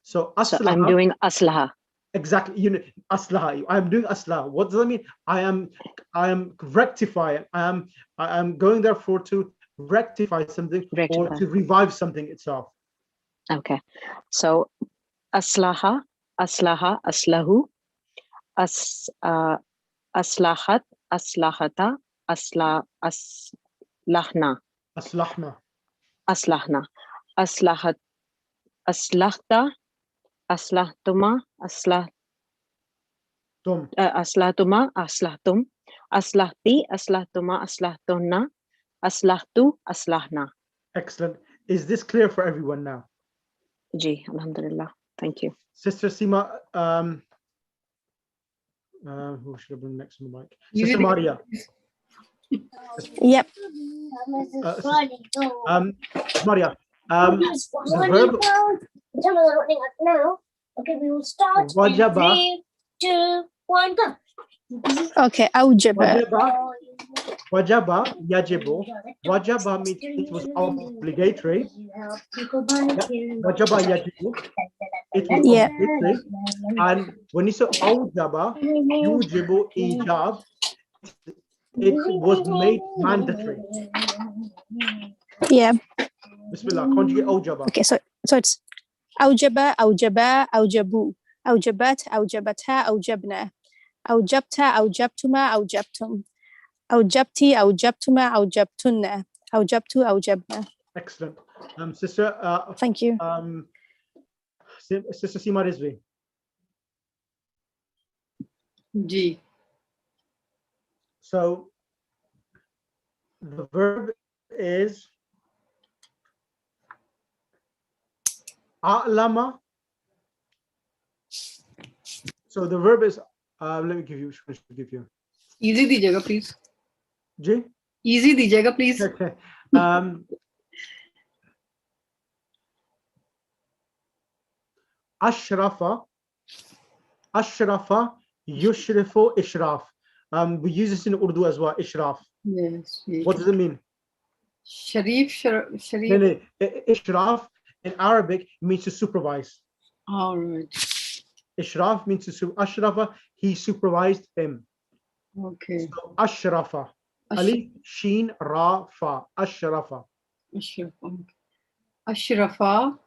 So I'm doing aslaha. Exactly. Aslaha. I am doing aslaha. What does that mean? I am rectifying. I am going therefore to rectify something or to revive something itself. Okay. So aslaha, aslahu, aslahat, aslahata, aslahna. Aslahna. Aslahat, aslahta, aslahtuma, aslahtuma, aslahtum, aslahti, aslahtuma, aslahtunna, aslahtu, aslahna. Excellent. Is this clear for everyone now? Ji, alhamdulillah. Thank you. Sister Sima, who should I bring next on the mic? Sister Maria. Yep. Maria, the verb. Okay, we will start. Wajaba. 3, 2, 1, go. Okay, awjaba. Wajaba, yajibu. Wajaba means it was obligatory. Wajaba, yajibu. It was obligatory. And when you say awjaba, yujibu, ijab, it was made mandatory. Yeah. Bismillah, conjugate awjaba. Okay, so it's awjaba, awjabu, awjabat, awjabata, awjabna, awjabta, awjabtuma, awjabtum, أوجبتي أوجبتما أوجبتن أوجبت أوجبنا. Excellent. Sister. Thank you. Sister Seema Rizvi. Ji. So the verb is a'lama. So the verb is let me give you. Easy diyega, please. Ji. Easy diyega, please. Okay. Ashrafa. Ashrafa yushrifu ishraf. We use this in Urdu as well. Ishraf. Yes. What does it mean? Sharif. No. Ishraf in Arabic means to supervise. All right. Ishraf means to Ashrafa, he supervised him. Okay. So Ashrafa. Alif, Sheen, Ra, Fa. Ashrafa. Ashrafa.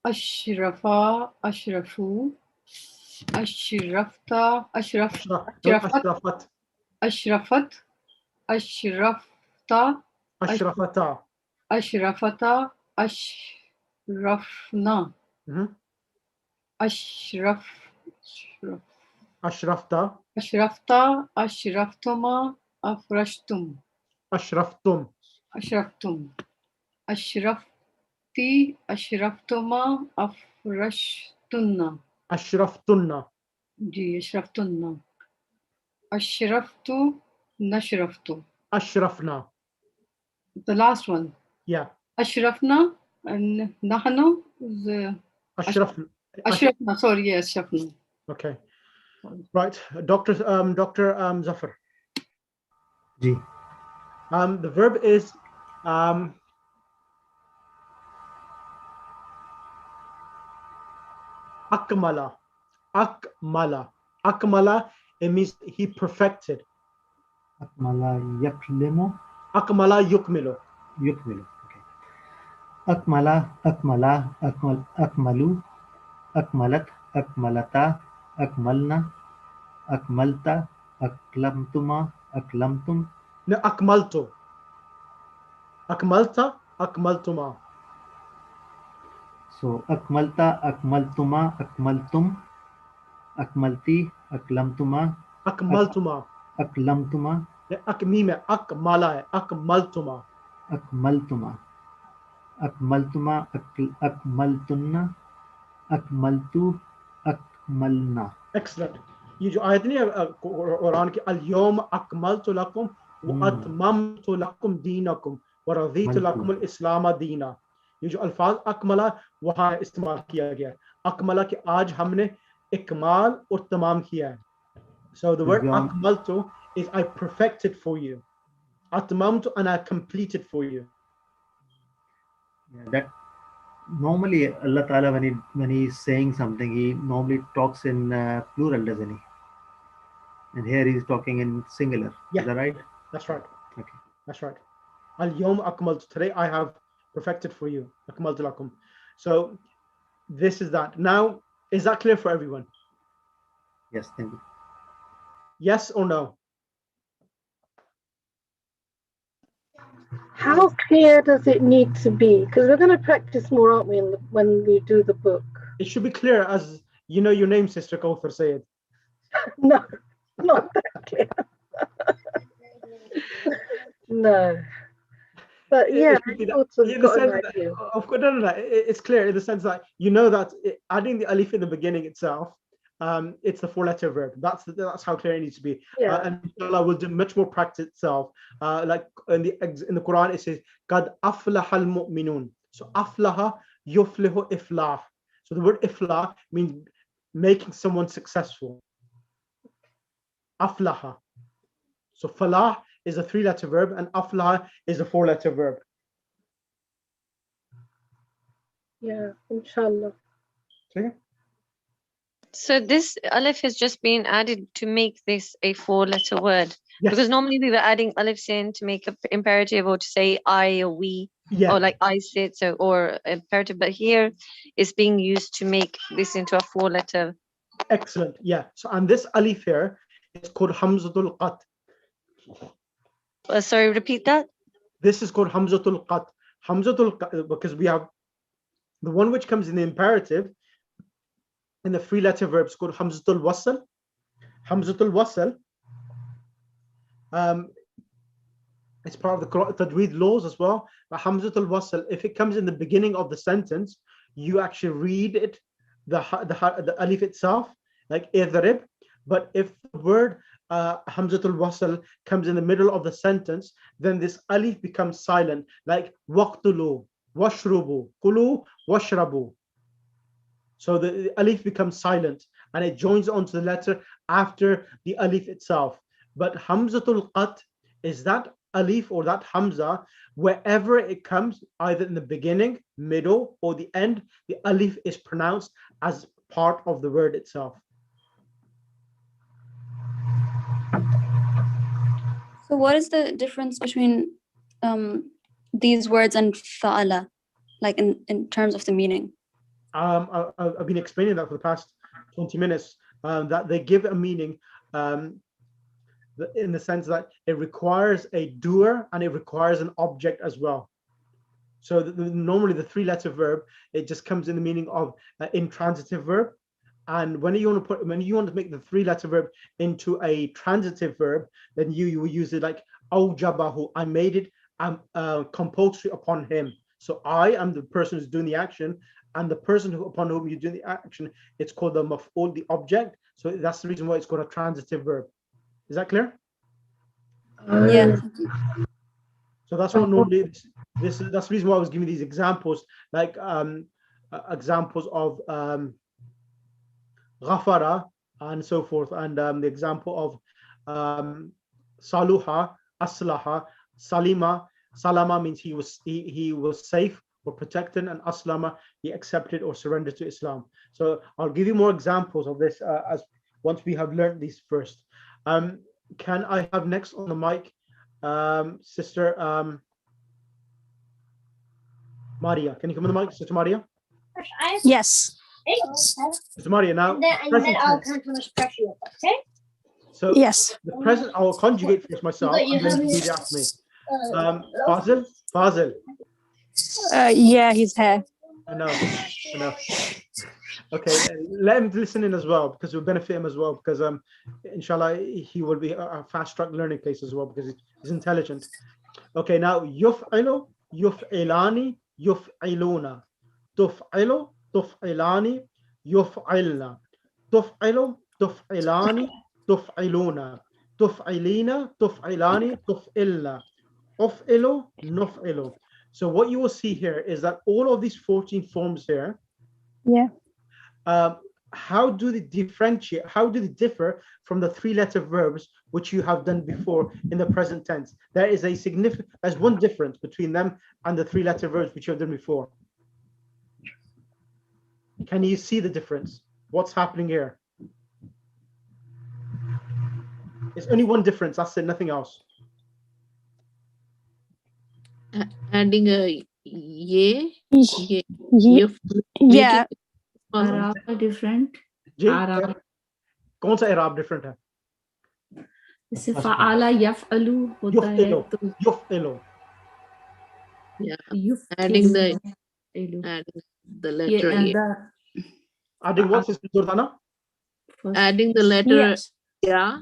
Ashrafa. Ashrafu. Ashrafta. Ashrafat. Ashrafat. Ashrafta. Ashrafata. Ashrafata. Ashrafna. Ashrafta. Ashrafta. Ashraftuma. Afrashtum. Ashraftum. Ashraftum. Ashrafti. Ashraftuma. Afrashtunna. Ashraftunna. Ji, ashraftunna. Ashraftu. Nashraftu. Ashrafna. The last one. Yeah. Ashrafna and Nahnu is Ashrafna. Sorry, yes, Ashrafna. Okay. Right. Dr. Zafar. Ji. The verb is akmala. Akmala. Akmala, it means he perfected. Akmala yaklimu. Akmala yukmilu. Yukmilu. Okay. Akmala, akmala, akmalu, akmalat, akmalata, akmalna, akmalta, aklamtuma, aklamtum. No, akmaltu. Akmalta, akmaltuma. So akmalta, akmaltuma, akmaltum, akmalti, aklamtuma. Akmaltuma. Aklamtuma. Akmime, akmala, akmaltuma. Akmaltuma. Akmaltuma, akmaltunna, akmaltu, akmalna. Excellent. ये जो आयत नहीं है कुरान की अल-यौम अकमलतु लकुम व अतममतु लकुम दीनकुम व रज़ीतु लकुम अल-इस्लाम दीना, ये जो अल्फाज अकमला वहाँ इस्तेमाल किया गया है. अकमला के आज हमने इकमाल और तमाम किया है. So the word akmaltu is I perfected for you. Atmamtu, and I completed for you. Yeah, that normally Allah Ta'ala when he is saying something, he normally talks in plural, doesn't he? And here he is talking in singular. Yeah. Is that right? That's right. Okay. That's right. Al-yawm akmaltu, today I have perfected for you. Akmaltu lakum. So this is that. Now, is that clear for everyone? Yes, thank you. Yes or no? How clear does it need to be? Because we're going to practice more, aren't we, when we do the book? It should be clear as you know your name, Sister Kauthar Sayed. No, not that clear. No. But yeah, I sort of got an idea. Of course, no. It's clear in the sense that you know that adding the alif in the beginning itself, it's the four-letter verb. That's how clear it needs to be. Yeah. And inshallah will do much more practice itself. Like in the Quran, it says "Qad aflaha al-mu'minun." So aflaha yuflihu iflah. So the word iflah means making someone successful. Aflaha. So falah is a three-letter verb, and aflaha is a four-letter verb. Yeah, inshallah. Okay. So this alif is just being added to make this a four-letter word. Yes. Because normally we were adding alifs in to make an imperative or to say I or we, yeah. or like I sit, so or imperative. But here it's being used to make this into a four-letter. Excellent. Yeah. So and this alif here is called hamzatul qat. Sorry, repeat that. This is called Hamzatul Qat. Hamzatul Qat, because we have the one which comes in the imperative in the three-letter verbs called Hamzatul Wasl. Hamzatul Wasl, it's part of the Tajweed laws as well. But Hamzatul Wasl, if it comes in the beginning of the sentence, you actually read it, the alif itself, like idrib. But if the word Hamzatul Wasl comes in the middle of the sentence, then this alif becomes silent, like waqtulu, washrubu, kulu, washrabu. So the alif becomes silent and it joins onto the letter after the alif itself. But Hamzatul Qat is that alif or that Hamza, wherever it comes, either in the beginning, middle, or the end, the alif is pronounced as part of the word itself. So what is the difference between these words and fa'ala, like in terms of the meaning? I've been explaining that for the past 20 minutes, that they give a meaning in the sense that it requires a doer and it requires an object as well. So normally the three-letter verb, it just comes in the meaning of intransitive verb. And when you want to make the three-letter verb into a transitive verb, then you will use it like awjabahu, I made it compulsory upon him. So I am the person who's doing the action, and the person upon whom you're doing the action, it's called the maf'ul, the object. So that's the reason why it's called a transitive verb. Is that clear? Yeah. So that's what normally that's the reason why I was giving these examples, like examples of ghafara and so forth, and the example of saluha, aslaha, salima. Salama means he was safe or protected, and aslama, he accepted or surrendered to Islam. So I'll give you more examples of this as once we have learned these first. Can I have next on the mic Sister Maria? Can you come on the mic, Sister Maria? Yes. Sister Maria, now And then I'll count how much pressure you put, okay? so yes, the present, I will conjugate first myself, But you and then haven't- read after me. Fazil. yeah, he's here. I know. Okay, let him listen in as well, because it will benefit him as well, because inshallah he will be a fast-track learning place as well, because he's intelligent. Okay, now yuf'ilu, yuf'ilani, yuf'iluna, tuf'ilu, tuf'ilani, yuf'ilna, tuf'ilu, tuf'ilani, tuf'iluna, tuf'ilina, tuf'ilani, tuf'ilna, uf'ilu, nuf'ilu. So what you will see here is that all of these 14 forms here, yeah, how do they differentiate? How do they differ from the three-letter verbs which you have done before in the present tense? There's one difference between them and the three-letter verbs which you have done before. Can you see the difference? What's happening here? It's only one difference. That's it. Nothing else. Adding a ye, yeah. Arab are different. Ji Arab. कौन सा इराब different है? जैसे फ़आला यफ़अलु होता है तो युफ़इलु. Yeah. Adding the letter and A. Adding what, Sister Durdana? Adding the letter Yes. yeah.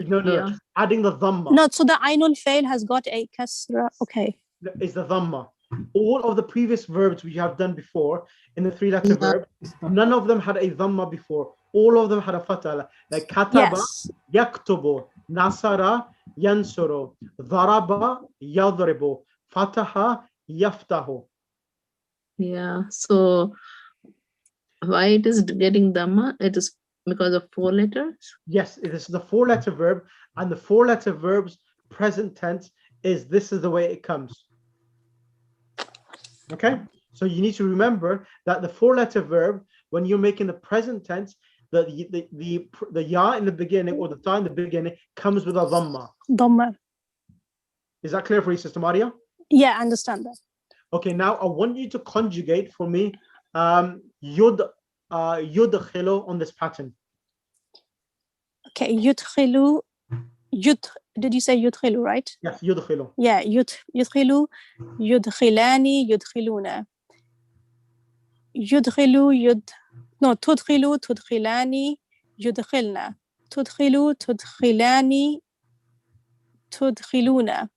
No. Yeah. Adding the dhamma. No, so the Ainul Fail has got a kasra. Okay. Is the dhamma. All of the previous verbs we have done before in the three-letter verb, none of them had a dhamma before. All of them had a fatha. Like kataba, Yes. yaktubu, nasara, yansuru, dharaba, yadribu, fataha, yaftahu. Yeah. So why it is getting dhamma? It is because of 4 letters? Yes, this is the 4-letter verb, and the 4-letter verb's present tense this is the way it comes. Okay, so you need to remember that the 4-letter verb, when you're making the present tense, the ya in the beginning or the ta in the beginning comes with a dhamma. Dhamma. Is that clear for you, Sister Maria? Yeah, I understand that. Okay, now I want you to conjugate for me yudkhilu on this pattern. Okay, yudkhilu, did you say يدخل, right? Yes, يدخل. Yeah, يدخل, يدخلاني, يدخلون. يدخل, no, تدخل, تدخلاني, يدخلنا. تدخل, تدخلاني, تدخلون.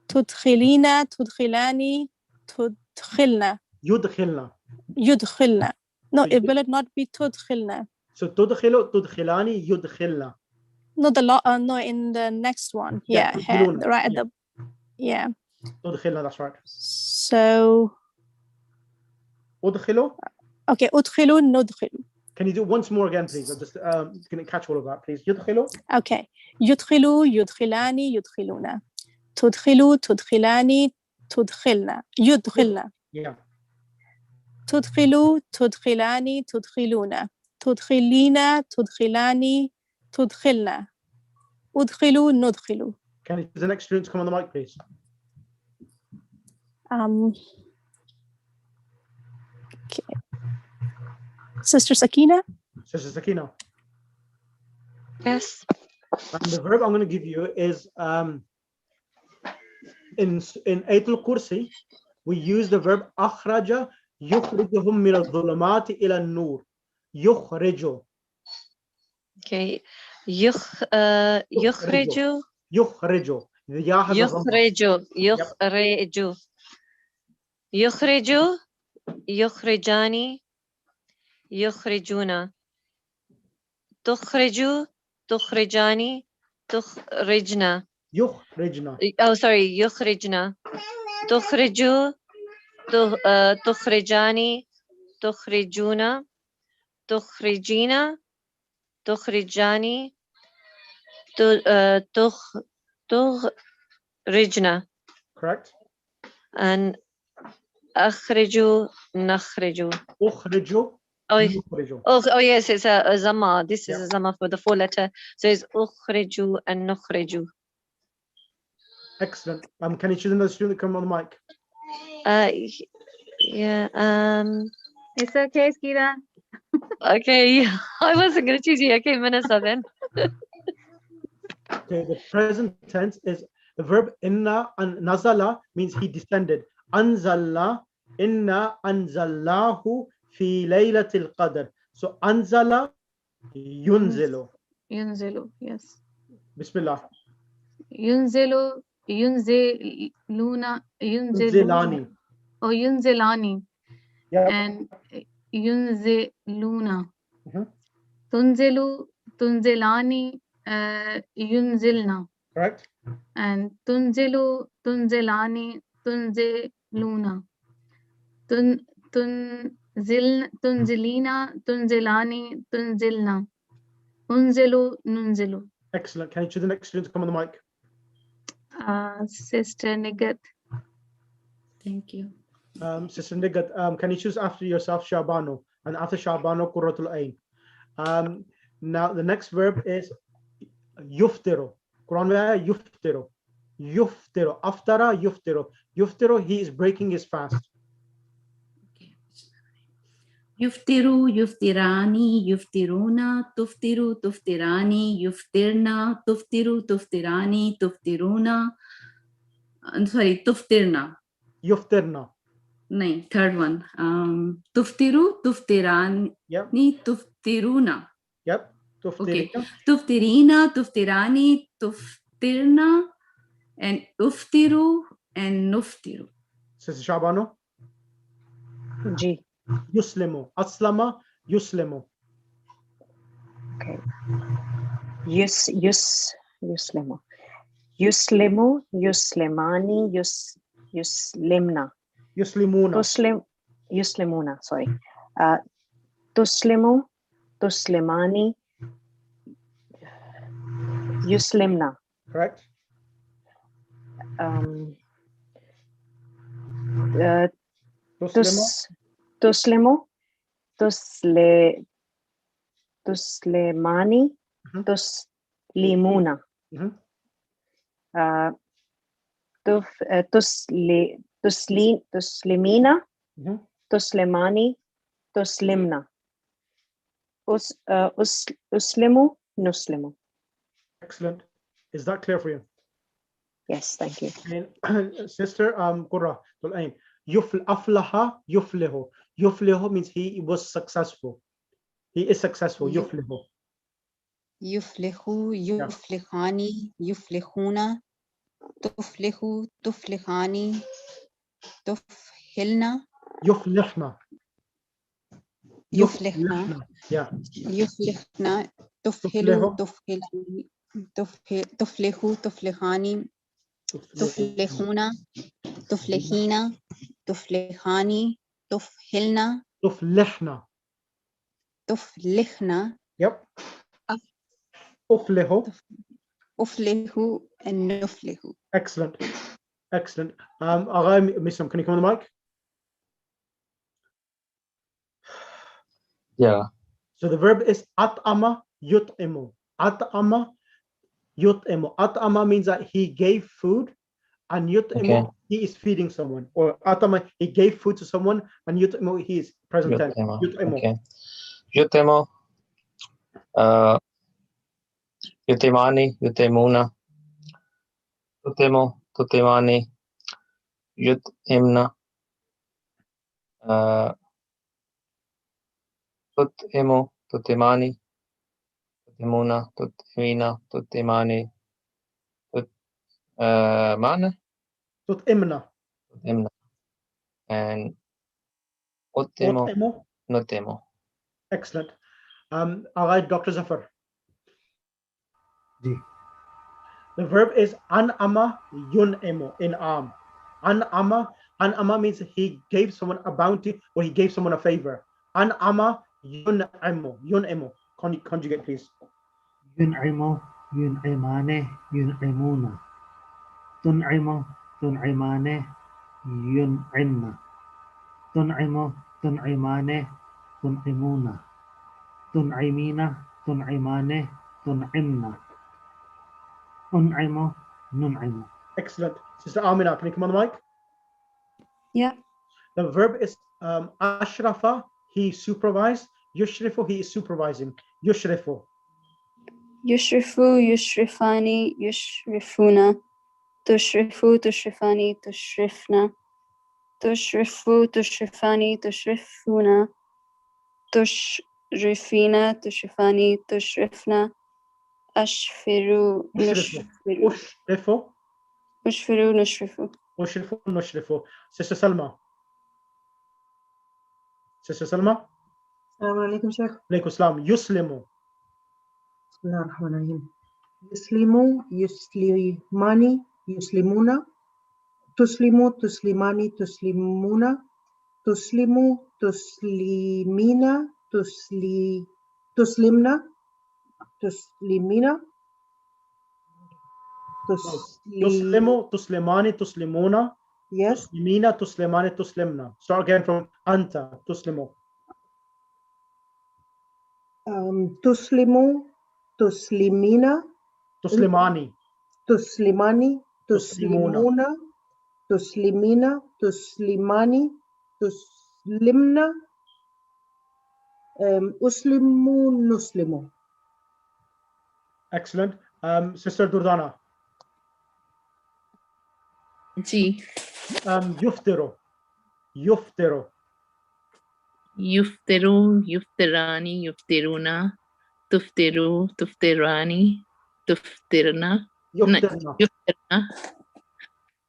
تدخلين, تدخلاني, تدخلنا. يدخلنا. يدخلنا. No, So it will it not be تدخلنا? So تدخل, تدخلاني, يدخلنا. No, no, in the next one. Yeah, Yeah, تدخلون. right at the, yeah. تدخلنا, that's right. So, أدخل. okay, أدخل, ندخل. Can you do once more again, please? I'm just can you catch all of that, please? يدخل. Okay. يدخل, يدخلاني, يدخلون. تدخل, تدخلاني, تدخلنا. يدخلنا. Yeah. تدخل, تدخلاني, تدخلون. تدخلين, تدخلاني, تدخلنا. أدخل, ندخل. Can you the next student to come on the mic, please? Okay. Sister Sakina? Sister Sakina. Yes. And the verb I'm going to give you is in Ayat al-Kursi, we use the verb أخرج يخرجهم من الظلمات إلى النور. يخرج. Okay. يخرج. يخرج. يخرج. يخرج. يخرج. يخرجاني. يخرجون. تخرج. تخرجاني. تخرجنا. يخرجنا. Oh, sorry. يخرجنا. تخرج. تخرجاني. تخرجون. تخرجين. تخرجاني. تخرجنا. Correct. And أخرج. نخرج. أخرج. Oh yes, it's a zama. This is a zama for the 4-letter. So it's أخرج and نخرج. Excellent. Can you choose another student to come on the mic? Yeah. It's okay, Skira. Okay. I wasn't going to choose you. Okay, Minister then. Okay, the present tense is the verb inna and nazala means he descended. Anzalna, inna anzalnahu fi laylatil qadr. So anzala, yunzilu. Yunzilu, yes. Bismillah. Yunzilu, yunziluna, Yunzilani. Oh, yunzilani. Yep. And yunziluna. Tunzilu, tunzilani, yunzilna. Correct. And tunzilu, tunzilani, tunziluna. Tunzilina, tunzilani, tunzilna. Unzilu, nunzilu. Excellent. Can you choose the next student to come on the mic? Sister Nigat. Thank you. Sister Nigat, can you choose after yourself Shabano and after Shabano Qurratul Ain? Now the next verb is yuftiru. Quran yuftiru. Yuftiru. Aftara yuftiru. Yuftiru, he is breaking his fast. Yuftiru, yuftirani, yuftiruna, tuftiru, tuftirani, yuftirna, tuftiru, tuftirani, tuftiruna. I'm sorry, tuftirna. Yuftirna. No, third one. Tuftiru, tuftirani, yep. Tuftiruna. Yep. Tuftirina. Okay. Tuftirina, tuftirani, tuftirna, and uftiru and nuftiru. Sister Shabano? G. Yuslimu. Aslama, yuslimu. Okay. Yuslimu. Yuslimu, yuslimani, yuslimna. Yuslimuna. Yuslimuna, sorry. Tuslimu, tuslimani, yuslimna. Correct. Tuslimu, tuslimani, tuslimuna. Tuslimina, tuslimani, tuslimna. Uslimu, nuslimu. Excellent. Is that clear for you? Yes, thank you. And sister Qurra, aflaha yuflihu. Yuflihu means he was successful. He is successful. Yuflihu. Yuflihu, yuflihani, yuflihuna, tuflihu, tuflihani, tufhilna. Yuflihna. Yuflihna. Yeah. Yuflihna, tufhilu, Tuflihu. tufhilani, tuflihu, tuflihani, tuflihuna, tuflihina, tuflihani, tufhilna. Tuflihna. Tuflihna. Yep. Uflihu. Uflihu and nuflihu. Excellent. Excellent. Agha Misam, can you come on the mic? Yeah. So the verb is at'ama yut'imu. At'ama yut'imu. At'ama means that he gave food, and yut'imu, he is feeding someone. Or at'ama, he gave food to someone, and yut'imu, he is present tense. Yut'imu. Okay. Yut'imu. Yutimani, yutimuna. Tutimu, tutimani. Yutimna. Tutimu, tutimani. Tutimuna, tutimina, tutimani. Mana? Tutimna. Tutimna. And utimu, Nut'imu. nutimu. Excellent. All right, Dr. Zafar. The verb is an'ama yun'imu, in'am. An'ama means he gave someone a bounty or he gave someone a favor. An'ama yun'imu. Conjugate, please. Yun'imu, yun'imane, yun'imuna. Tun'imu, tun'imane, yun'imna. Tun'imu, tun'imane, tun'imuna. Tun'imina, tun'imane, tun'imna. Un'imu, nun'imu. Excellent. Sister Amina, can you come on the mic? Yeah. The verb is ashrafa, he supervised. Yushrifu, he is supervising. Yushrifu. Yushrifu, yushrifani, yushrifuna. Tushrifu, tushrifani, tushrifna. Tushrifu, tushrifani, tushrifuna. Tushrifina, tushrifani, tushrifna. Ashfiru, nushfiru. Ushrifu. Ushfiru, nushrifu. Ushrifu, nushrifu. Sister Salma. Sister Salma. Assalamu alaikum, Sheikh. Alaikum salam. Yuslimu. Bismillah ar-Rahman ar-Rahim. Yuslimu, yuslimani, yuslimuna. Tuslimu, tuslimani, tuslimuna. Tuslimu, tuslimina, tuslimna. Tuslimina. Tuslimu, tuslimani, tuslimuna. Yes. Tuslimina, tuslimani, tuslimna. Start again from anta. Tuslimu. Tuslimu, tuslimina. Tuslimani. Tuslimani, Tuslimuna. tuslimuna. Tuslimina, tuslimani, tuslimna. Uslimu, nuslimu. Excellent. Sister Durdana. Ji. Yuftiru. Yuftiru. Yuftiru, yuftirani, yuftiruna. Tuftiru, tuftirani. Tuftirna. Yuftirna. Yuftirna.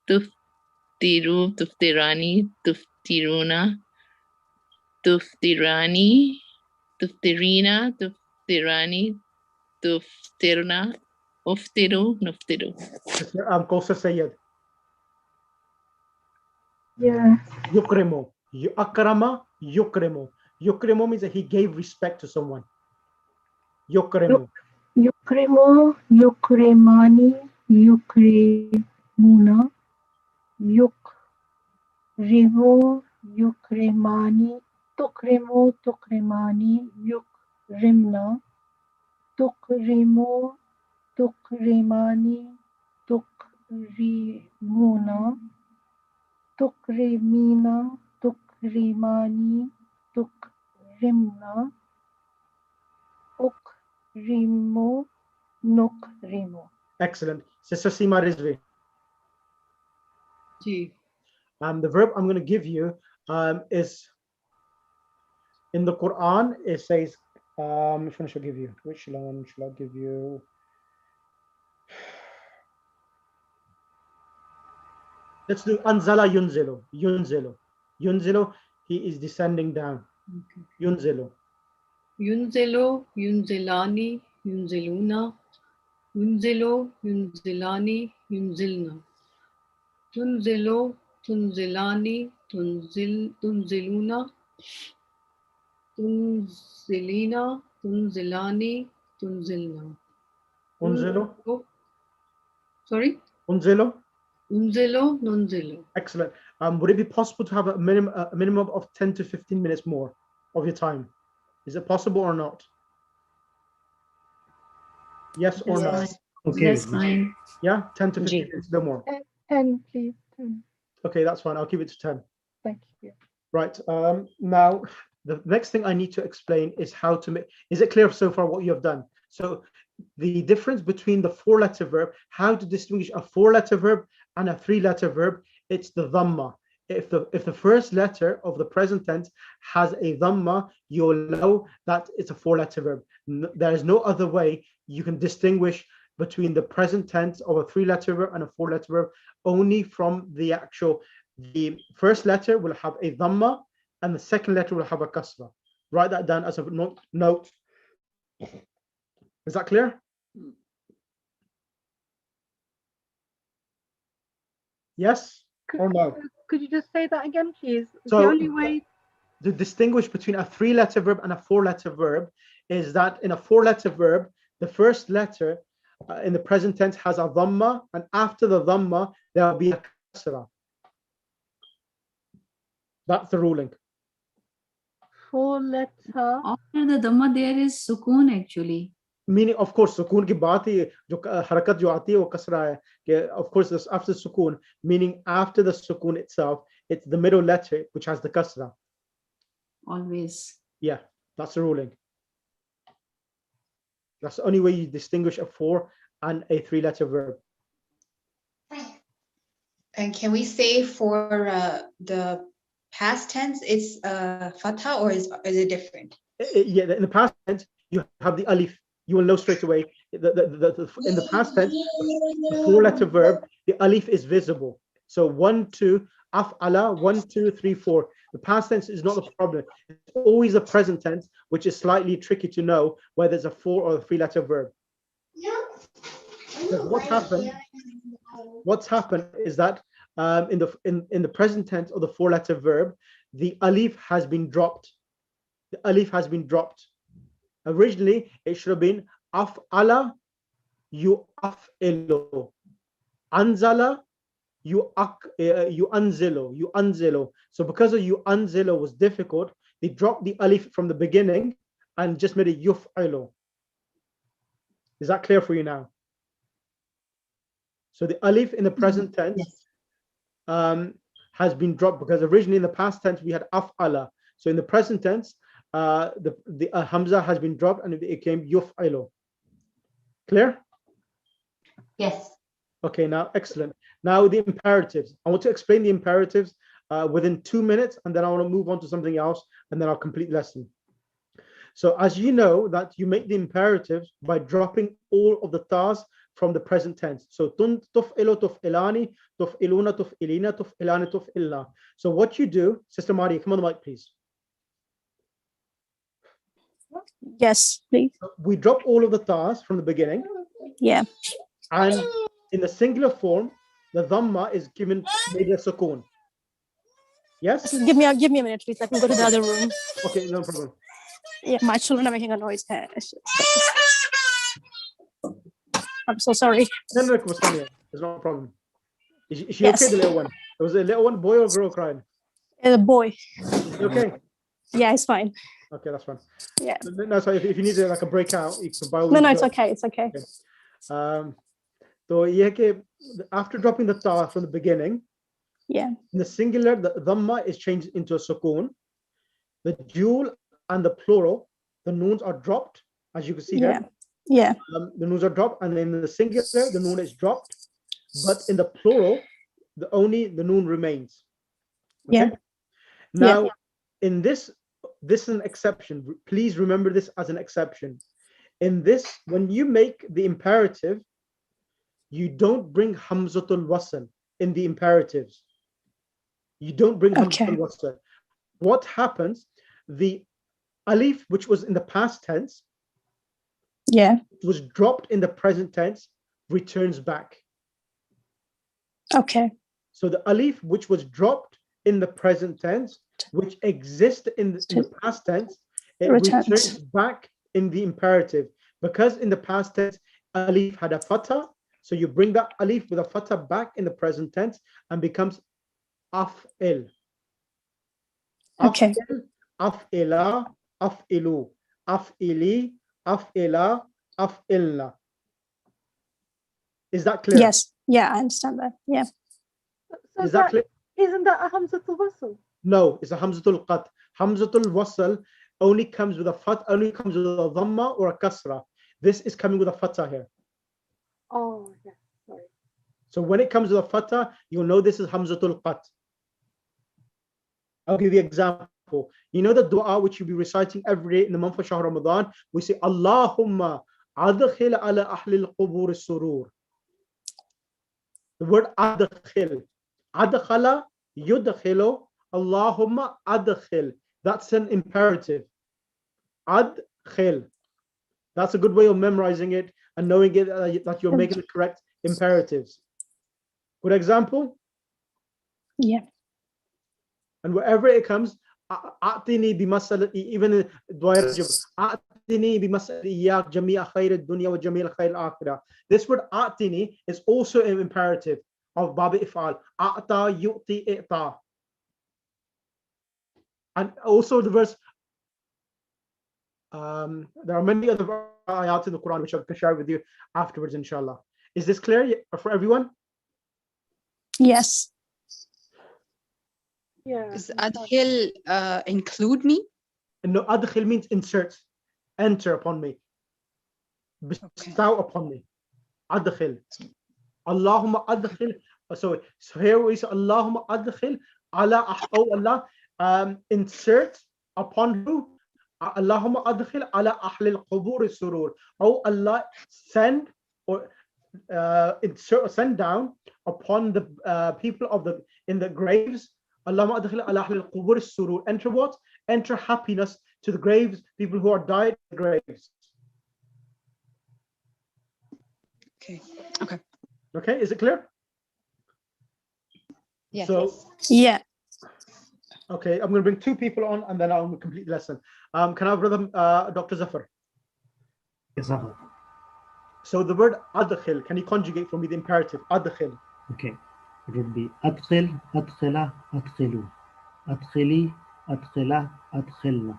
Tuftiru, tuftirani, tuftiruna. Tuftirani. Tuftirina, tuftirani. Tuftirna. Uftiru, nuftiru. Sister Kausa Sayyid. Yeah. Yukrimu. Akrama, yukrimu. Yukrimu means that he gave respect to someone. Yukrimu. Yukrimu, yukrimani, yukrimuna. Yukrimu, yukrimani. Tukrimu, tukrimani, yukrimna. Tukrimu, tukrimani, tukrimuna. Tukrimina, tukrimani, tukrimna. Ukrimu, nukrimu. Excellent. Sister Sima Rizvi. Ji. The verb I'm going to give you is in the Quran. It says, which one should I give you? Which one should I give you? Let's do Anzala Yunzilu. Yunzilu. Yunzilu, he is descending down. Okay. Yunzilu. Yunzilu, Yunzilani, Yunziluna. Yunzilu, Yunzilani, Yunzilna. Tunzilu, Tunzilani, Tunziluna. Tunzilina, Tunzilani, Tunzilna. Unzilu. Sorry? Unzilu. Unzilu, Nunzilu. Excellent. Would it be possible to have a minimum of 10 to 15 minutes more of your time? Is it possible or not? Yes or no? Okay. That's fine. Yeah, 10 to 15 minutes, no more. 10, please. 10. Okay, that's fine. I'll keep it to 10. Thank you. Right. Now, the next thing I need to explain is how to make. Is it clear so far what you have done? So the difference between the 4-letter verb, how to distinguish a 4-letter verb and a 3-letter verb, it's the dhamma. If the first letter of the present tense has a dhamma, you'll know that it's a 4-letter verb. There is no other way you can distinguish between the present tense of a 3-letter verb and a 4-letter verb, only from the the first letter will have a dhamma and the second letter will have a kasra. Write that down as a note. Is that clear? Yes or no? Could you just say that again, please? So the only way to distinguish between a 3-letter verb and a 4-letter verb is that in a 4-letter verb, the first letter in the present tense has a dhamma, and after the dhamma, there will be a kasra. That's the ruling. 4-letter. After the dhamma, there is sukoon actually. Meaning, of course, sukoon ki baat hi jo harakat jo aati hai wo kasra hai. Of course, this after sukoon, meaning after the sukoon itself, it's the middle letter which has the kasra. Always. Yeah, that's the ruling. That's the only way you distinguish a 4 and a 3-letter verb. And can we say for the past tense, it's fatha, or is it different? Yeah, in the past tense, you have the alif. You will know straight away. In the past tense, the 4-letter verb, the alif is visible. So 1, 2, af'ala, 1, 2, 3, 4. The past tense is not the problem. It's always the present tense, which is slightly tricky to know whether it's a 4 or a 3-letter verb. Because what's happened is that in the present tense of the 4-letter verb, the alif has been dropped. The alif has been dropped. Originally, it should have been af'ala yu'af'ilu. Anzala yu'anzilu. So because of yu'anzilu was difficult, they dropped the alif from the beginning and just made it yuf'ilu. Is that clear for you now? So the alif in the present tense has been dropped because originally in the past tense we had af'ala. So in the present tense, the hamza has been dropped and it became yuf'ilu. Clear? Yes. Okay, now excellent. Now the imperatives. I want to explain the imperatives within 2 minutes, and then I want to move on to something else, and then I'll complete the lesson. So as you know that you make the imperatives by dropping all of the tas from the present tense. So tuf'ilu, tuf'ilani, tuf'iluna, tuf'ilina, tuf'ilani, tuf'ilna. So what you do, Sister Maria, come on the mic, please. Yes, please. We drop all of the tas from the beginning. Yeah. And in the singular form, the dhamma is given made a sukoon. Yes? Give me a minute, please. I can go to the other room. Okay, no problem. Yeah, my children are making a noise. I'm so sorry. No, there's no problem. Is she Yes. okay, the little one? Was it a little one, boy or girl crying? A boy. Is he okay? Yeah, it's fine. Okay, that's fine. Yeah. No, so if you need like a breakout, you can buy all No, these it's girls. okay. It's okay. So yeah, after dropping the ta from the beginning, yeah, in the singular, the dhamma is changed into a sukoon. The dual and the plural, the noons are dropped, as you can see here. Yeah. The noons are dropped, and in the singular, the noon is dropped. But in the plural, the noon remains. Yeah. Now, in this is an exception. Please remember this as an exception. In this, when you make the imperative, you don't bring hamzatul wasl in the imperatives. You don't bring hamzatul wasl. What happens? The alif, which was in the past tense, was dropped in the present tense, returns back. Okay. So the alif, which was dropped in the present tense, which exists in the past tense, it returns back in the imperative. Because in the past tense, alif had a fatha, so you bring that alif with a fatha back in the present tense and becomes af'il. Okay. Af'ila, af'ilu, af'ili, af'ila, af'ilna. Is that clear? Yes. Yeah, I understand that. Yeah. So Is that clear? Isn't that a hamzatul wasl? No, it's a hamzatul qat. Hamzatul wasl only comes with a fat, only comes with a dhamma or a kasra. This is coming with a fatha here. Oh, yes, sorry. So when it comes with a fatha, you'll know this is hamzatul qat. I'll give you an example. You know the dua which you'll be reciting every day in the month of Shahr Ramadan? We say, Allahumma adkhil ala ahli al-qubur as-surur. The word adkhil. Adkhala, yudkhilu, Allahumma adkhil. That's an imperative. Adkhil. That's a good way of memorizing it and knowing it that you're making the correct imperatives. Good example? Yeah. And wherever it comes, a'tini bimasal, even in dua rajab, a'tini bimasal iyyak jami'a khair ad-dunya wa jami'a khair al-akhirah. This word a'tini is also an imperative of babi if'al. A'ta yu'ti i'ta. And also the verse, there are many other ayats in the Quran which I can share with you afterwards, inshallah. Is this clear for everyone? Yes. Yeah. Does adkhil include me? No, adkhil means insert, enter upon me, bestow upon me. Adkhil. Allahumma adkhil. So here we say Allahumma adkhil ala, oh Allah, insert upon who? Allahumma adkhil ala ahli al-qubur as-surur. Oh Allah, send or insert, send down upon the people of in the graves. Allahumma adkhil ala ahli al-qubur as-surur. Enter what? Enter happiness to the graves, people who are died in the graves. Okay. Okay. Okay, is it clear? Yes. So yeah. Okay, I'm going to bring two people on and then I'll complete the lesson. Can I have brother Dr. Zafar? Yes, sir. So the word adkhil, can you conjugate for me the imperative? Adkhil. Okay. It would be adkhil, adkhila, adkhilu. Adkhili, adkhila, adkhilna.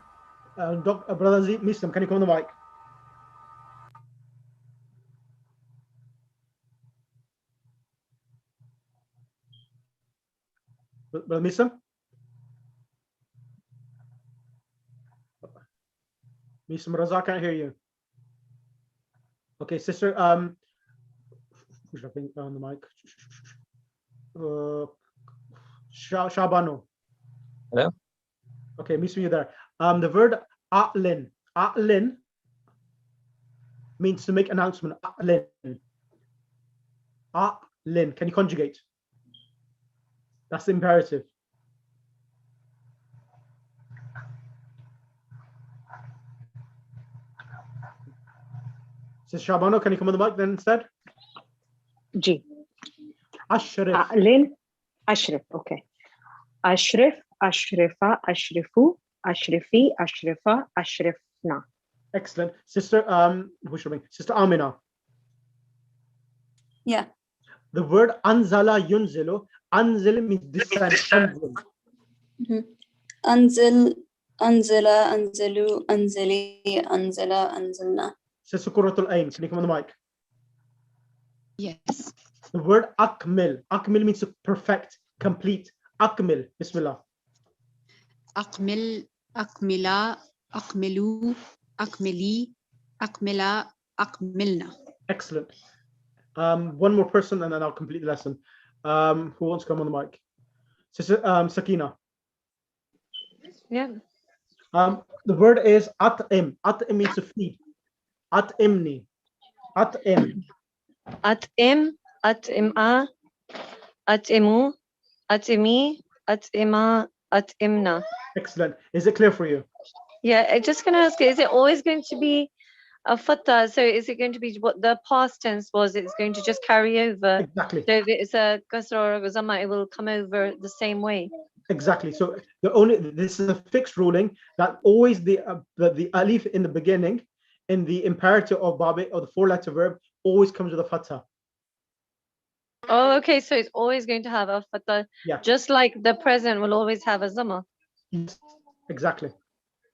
Brother Muslim, can you come on the mic? Brother Muslim? Muslim Raza, can't hear you. Okay, sister, who's dropping on the mic? Shabano. Hello? Okay, Muslim, you're there. The word a'lin. A'lin means to make announcement. A'lin. A'lin. Can you conjugate? That's the imperative. Sister Shabano, can you come on the mic then instead? G. Ashrif. A'lin, ashrif. Okay. Ashrif, ashrifa, ashrifu, ashrifi, ashrifa, ashrifna. Excellent. Sister, who should I bring? Sister Amina. Yeah. The word anzala yunzilu. Anzil means descend. Anzil. Anzil, anzila, anzilu, anzili, anzila, anzilna. Sister Qurratul Ain, can you come on the mic? Yes. The word akmil. Akmil means to perfect, complete. Akmil. Bismillah. Akmil, akmila, akmilu, akmili, akmila, akmilna. Excellent. One more person and then I'll complete the lesson. Who wants to come on the mic? Sakina. Yeah. The word is at'im. At'im means to feed. At'imni. At'im. At'im, at'im'a, at'imu, at'imi, at'ima, at'imna. Excellent. Is it clear for you? Yeah, I'm just going to ask, is it always going to be a fatha? So is it going to be what the past tense was? It's going to just carry over. Exactly. So if it's a kasra or a zamma, it will come over the same way. Exactly. So this is a fixed ruling that always the alif in the beginning, in the imperative of babi or the 4-letter verb, always comes with a fatha. Oh, okay. So it's always going to have a fatha, Yeah. just like the present will always have a zamma. Yes, exactly.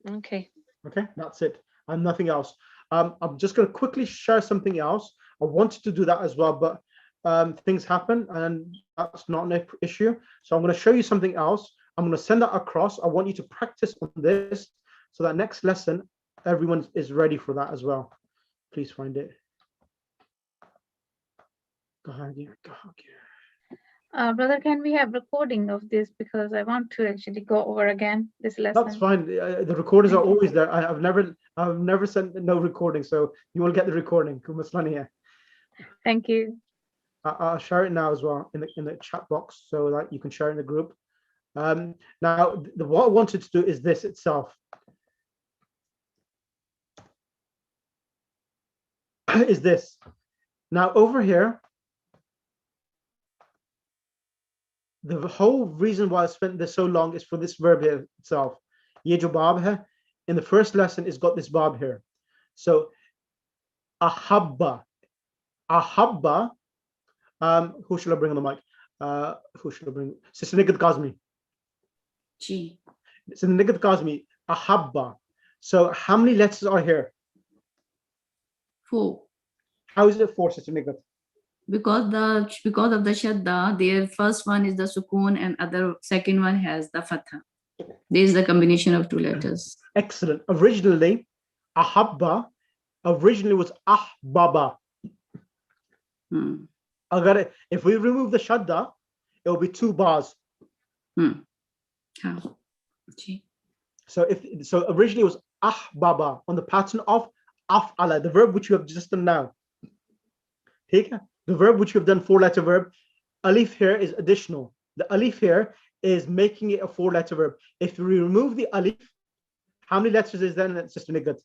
Okay. Okay, that's it, and nothing else. I'm just going to quickly share something else. I wanted to do that as well, but things happen, and that's not an issue. So I'm going to show you something else. I'm going to send that across. I want you to practice on this, so that next lesson, everyone is ready for that as well. Please find it. Go ahead. Brother, can we have recording of this, because I want to actually go over again this lesson? That's fine. The recordings are always there. I've never sent no recording, so you will get the recording. Thank you. I'll share it now as well in the chat box, so that you can share in the group. Now, what I wanted to do is this itself. Is this. Now over here, the whole reason why I spent this so long is for this verb here itself. Ye jo bab hai. In the first lesson, it's got this bab here. So ahabba. Ahabba. Who shall I bring on the mic? Who shall I bring? Sister Nigat Kazmi. G. Sister Nigat Kazmi. Ahabba. So how many letters are here? 4. How is it 4, Sister Nigat? Because of the shadda, their first one is the sukoon and second one has the fatha. There is the combination of 2 letters. Excellent. Originally, ahabba was ahbaba. If we remove the shadda, it will be 2 bars. How? So originally it was ahbaba on the pattern of af'ala, the verb which you have just done now. The verb which you have done 4-letter verb. Alif here is additional. The alif here is making it a 4-letter verb. If we remove the alif, how many letters is then, Sister Nigat?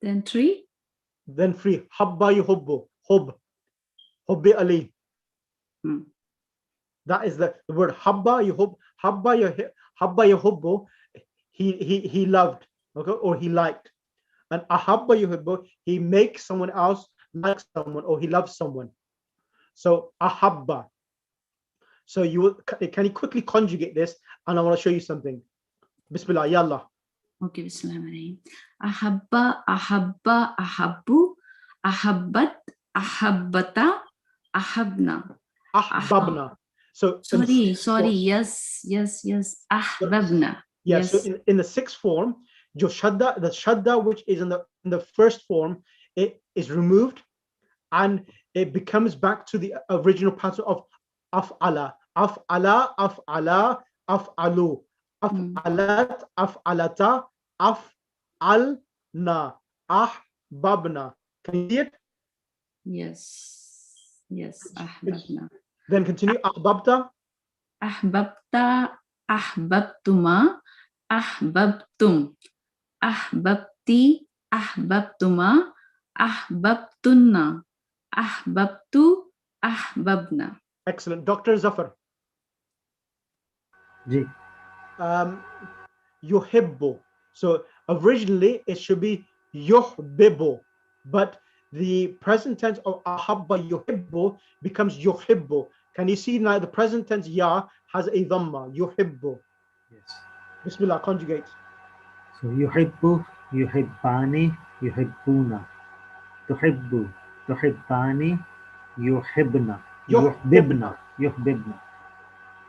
Then 3. Then 3. Habba yuhubbu. Hub. Hubbi Ali. That is the word habba yuhub. Habba yuhubbu. He loved, okay, or he liked. And ahabba yuhibbu, he makes someone else like someone, or he loves someone. So ahabba. So can you quickly conjugate this? And I want to show you something. Bismillah, yallah. Okay, bismillah. Ahabba, ahabba, ahabbu, ahabbat, ahabbata, ahabna. Ahbabna. So sorry. Yes. Ahbabna. Yes. So in the 6th form, the shadda which is in the first form, it is removed, and it becomes back to the original pattern of af'ala, af'ala, af'ala, af'alu, af'alat, af'alata, af'alna, ahbabna. Can you see it? Yes, ahbabna. Then continue. Ahbabta. Ahbabta, ahbabtuma, ahbabtum, ahbabti, ahbabtuma, ahbabtunna, ahbabtu, ahbabna. Excellent. Dr. Zafar. Ji. Yuhibbu. So originally it should be yuhbibbu, but the present tense of ahabba yuhibbu becomes yuhibbu. Can you see now the present tense ya has a dhamma, yuhibbu? Yes. Bismillah, conjugate. So yuhibbu, yuhibbani, yuhibbuna. Tuhibbu, tuhibbani, yuhibbna. Yuhbibna.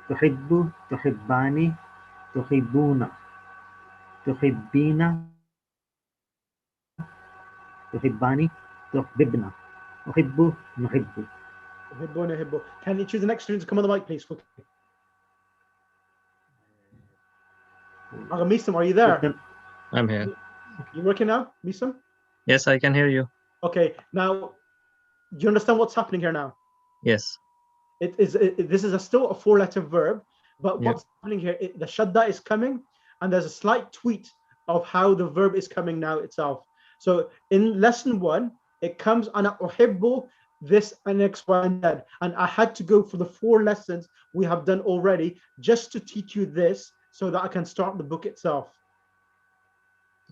Tuhibbu, tuhibbani, tuhibbuna. Tuhibbina, tuhibbani, tuhbibna. Uhibbu, nuhibbu. Uhibbu, nuhibbu. Can you choose the next student to come on the mic, please? Quickly. Misam, are you there? I'm here. You working now, Misam? Yes, I can hear you. Okay. Now, do you understand what's happening here now? Yes. This is still a 4-letter verb, but Yeah. what's happening here? The shadda is coming, and there's a slight tweak of how the verb is coming now itself. So in lesson 1, it comes ana uhibbu this and X, Y, and Z, and I had to go for the 4 lessons we have done already just to teach you this, so that I can start the book itself.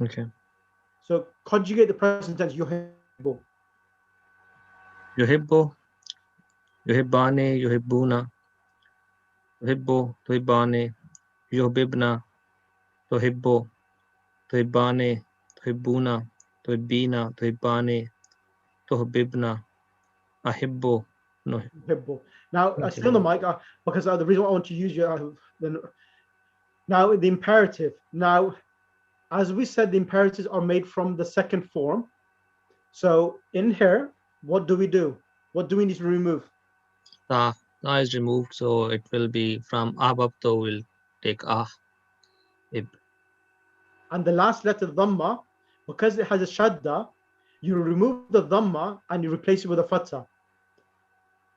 Okay. So conjugate the present tense. Yuhibbu. Yuhibbu, yuhibbani, yuhibbuna, yuhibbu, tuhibbani, yuhibbna, tuhibbu, tuhibbani, tuhibbuna, tuhibbina, tuhibbani, tuhibbibna, ahibbu, no. Uhibbu. Now, still on the mic, because the reason why I want to use you, now the imperative. Now, as we said, the imperatives are made from the second form. So in here, what do we do? What do we need to remove? Ta is removed, so it will be from ahbabtu will take ib. And the last letter, dhamma, because it has a shadda, you remove the dhamma and you replace it with a fatha.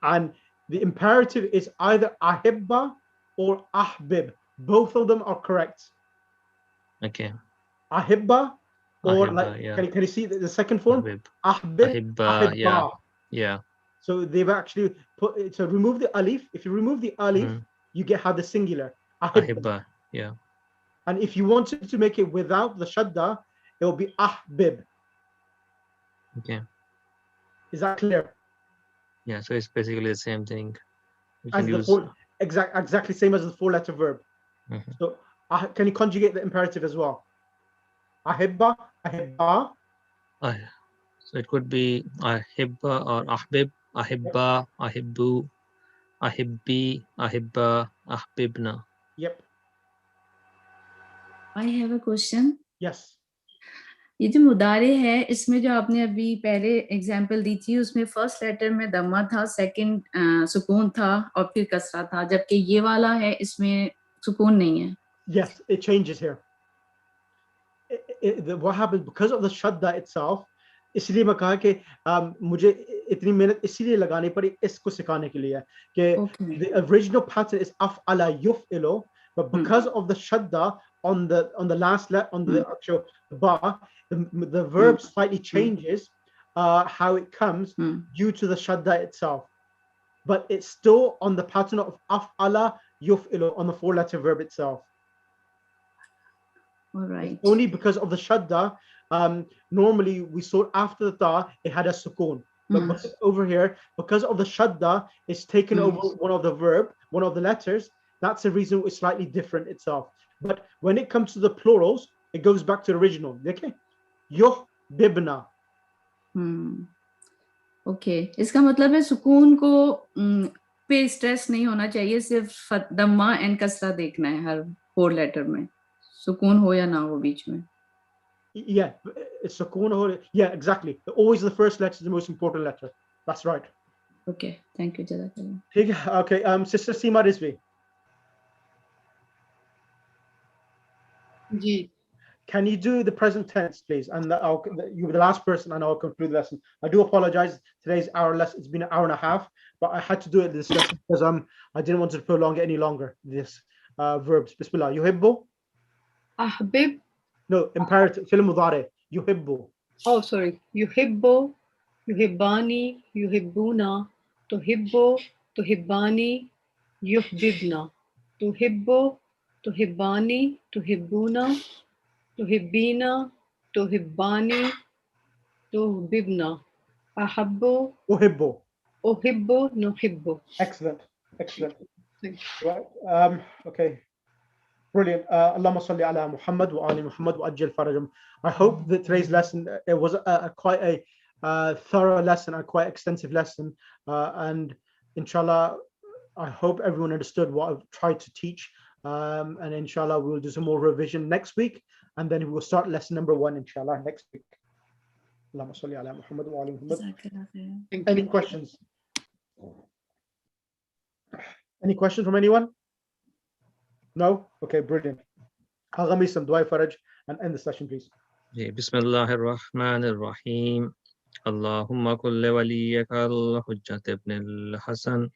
And the imperative is either ahibba or ahbib. Both of them are correct. Okay. Ahibba, or Ahibba, like, yeah. can you see the second form? Ahbib. Ahbib, Ahibba, yeah. ahibba. Yeah. So they've actually put, so remove the alif. If you remove the alif, you get how the singular. Ahibba. Ahibba, yeah. And if you wanted to make it without the shadda, it will be ahbib. Okay. Is that clear? Yeah, so it's basically the same thing. We As can the use 4, exactly same as the 4-letter verb. So can you conjugate the imperative as well? Ahibba, ahibba. So it could be ahibba or ahbib, ahibba, ahibbu, ahibbi, ahibba, ahbibna. Yep. I have a question. Yes. ये जो मुदारे है इसमें जो आपने अभी पहले example दी थी उसमें फर्स्ट लेटर में दम्मा था, सेकंड सुकून था और फिर कसरा था, जबकि ये वाला है इसमें सुकून नहीं है. Yes, it changes here. What happens because of the shadda itself, इसलिए मैं कहा कि मुझे इतनी मेहनत इसलिए लगानी पड़ी इसको सिखाने के लिए कि the original pattern is af'ala yuf'ilu, but because of the shadda on the last on the actual ba, the verb slightly changes how it comes due to the shadda itself, but it's still on the pattern of af'ala yuf'ilu on the 4-letter verb itself. All right. It's only because of the shadda. Normally we saw after the ta it had a sukoon, but over here because of the shadda it's taken over one of the verb, one of the letters. That's the reason it's slightly different itself. But when it comes to the plurals, it goes back to the original. Okay, yuhbibna. Okay, इसका मतलब है सुकून को पे stress नहीं होना चाहिए, सिर्फ दम्मा एंड कसरा देखना है हर 4 लेटर में, सुकून हो या ना हो बीच में. Yeah, it's sukoon or yeah, exactly. Always the first letter is the most important letter. That's right. Okay, thank you, Jazakallah. Okay, Sister Seema Rizvi. Ji. Can you do the present tense, please? And you were the last person, and I'll conclude the lesson. I do apologize. Today's hour lesson. It's been an hour and a half, but I had to do it this lesson because I didn't want to prolong it any longer. This verbs. Bismillah. Yuhibbu. Ahbib. No, imperative. Fi'l mudari. Yuhibbu. Oh, sorry. Yuhibbu, yuhibbani, yuhibbuna, tuhibbu, tuhibbani, yuhbibna. Tuhibbu, tuhibbani, tuhibbuna, tuhibbina, tuhibbani, tuhbibna. Ahabbu, Uhibbu. uhibbu, nuhibbu. Excellent. Excellent. Thank you. Right. Okay. Brilliant. Allahumma salli ala Muhammad wa ali Muhammad wa ajil farajum. I hope that today's lesson, it was quite a thorough lesson, a quite extensive lesson. And inshallah, I hope everyone understood what I've tried to teach. And inshallah, we'll do some more revision next week. And then we will start lesson number 1, inshallah, next week. Allahumma salli ala Muhammad wa ali Muhammad. Any questions? Any questions from anyone? No? Okay, brilliant. Agamisam, Dwai Faraj, and end the session, please. Bismillah ar-Rahman ar-Rahim. Allahumma kulli waliyaka al-Hujjat ibn al-Hasan.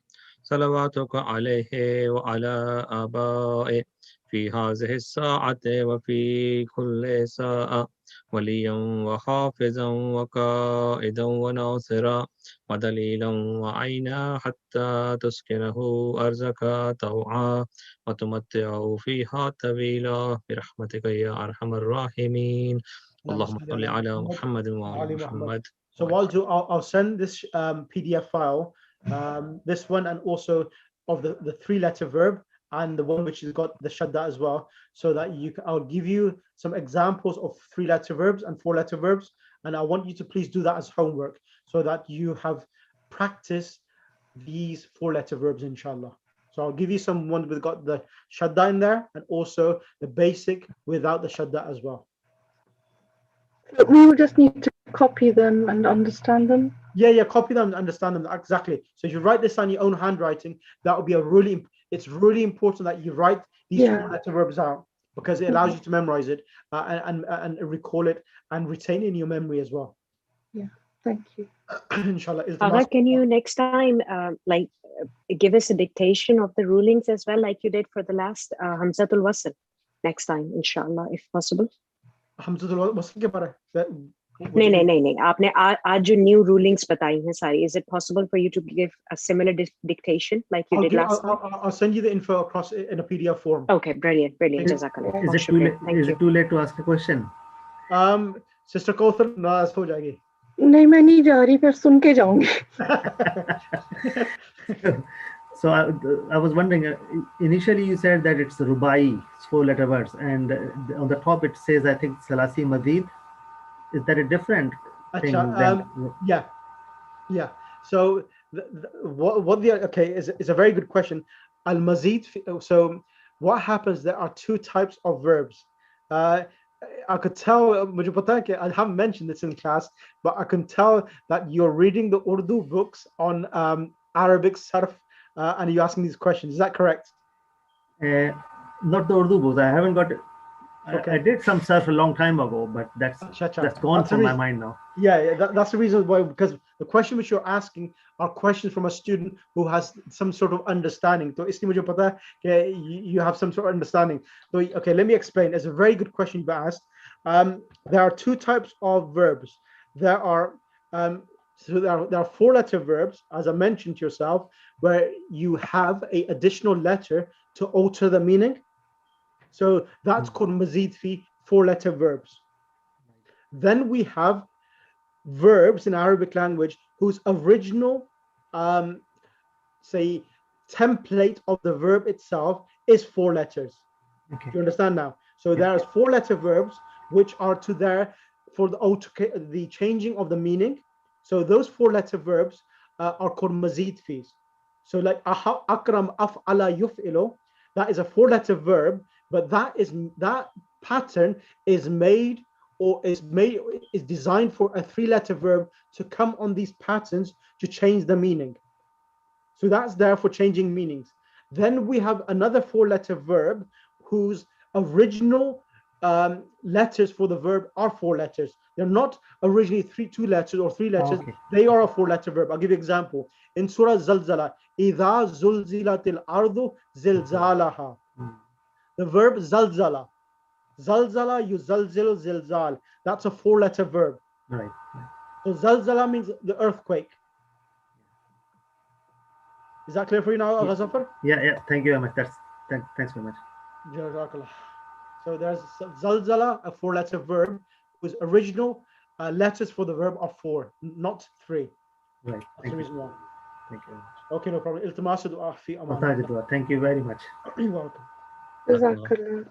صلواتك عليه وعلى آبائه في هذه الساعة وفي كل ساعة وليا وحافظا وقائدا وناصرا ودليلا وعينا حتى تسكنه أرزك طوعا وتمتعه فيها طويلا برحمتك يا أرحم الراحمين اللهم صل على محمد وعلى محمد. So what I'll do, I'll send this PDF file, this one, and also of the 3-letter verb, and the one which has got the shadda as well, so that I'll give you some examples of 3-letter verbs and 4-letter verbs, and I want you to please do that as homework, so that you have practiced these 4-letter verbs, inshallah. So I'll give you some ones with got the shadda in there, and also the basic without the shadda as well. We will just need to copy them and understand them. Yeah, copy them and understand them, exactly. So if you write this on your own handwriting, that would be it's really important that you write these 4-letter verbs out, because it allows you to memorize it and recall it and retain it in your memory as well. Yeah, thank you. Inshallah. Aga, can you next time give us a dictation of the rulings as well, like you did for the last Hamzatul Wasl next time, inshallah, if possible? Hamzatul Wasl ke bare नहीं आपने आज जो new rulings बताई हैं सारी, is it possible for you to give a similar dictation like you did last time? I'll send you the info across in a PDF form. Okay, brilliant. Jazakallah. Is it too late to ask a question? Sister Kauthar, नाराज हो जाएगी. नहीं, मैं नहीं जा रही, पर सुन के जाऊंगी. So I was wondering, initially you said that it's rubai, it's 4-letter words, and on the top it says, I think, Salasi Mazid. Is that a different thing? Yeah. So is a very good question. Al Mazid. So what happens? There are 2 types of verbs. I could tell. I haven't mentioned this in class, but I can tell that you're reading the Urdu books on Arabic sarf, and you're asking these questions. Is that correct? Not the Urdu books. I haven't got. Okay. I did some surf a long time ago, but that's gone from my mind now. Yeah, that's the reason why, because the question which you're asking are questions from a student who has some sort of understanding. So isliye mujhe pata hai you have some sort of understanding. So okay, let me explain. It's a very good question you've asked. There are 2 types of verbs. There are 4-letter verbs, as I mentioned to yourself, where you have an additional letter to alter the meaning. So that's called mazid fi, 4-letter verbs. Then we have verbs in Arabic language whose original, say, template of the verb itself is 4 letters. Okay. Do you understand now? So there's 4-letter verbs which are there for the changing of the meaning. So those 4-letter verbs are called mazid fis. So like akram af'ala yuf'ilu, that is a 4-letter verb, but that pattern is designed for a 3-letter verb to come on these patterns to change the meaning. So that's there for changing meanings. Then we have another 4-letter verb whose original letters for the verb are 4 letters. They're not originally 2 letters or 3 letters. Okay. They are a 4-letter verb. I'll give you an example. In Surah Zalzala, إِذَا زُلْزِلَتِ الْأَرْضُ زِلْزَالَهَا. The verb zalzala. Zalzala, yuzalzilu, zilzal. That's a 4-letter verb. Right. So zalzala means the earthquake. Is that clear for you now, Ghazafar? Yeah. Thank you very much. Thanks very much. So there's zalzala, a 4-letter verb, whose original letters for the verb are 4, not 3. Right. That's the reason why. Thank you very much. Okay, no problem. Thank you very much. You're welcome. Jazakallah.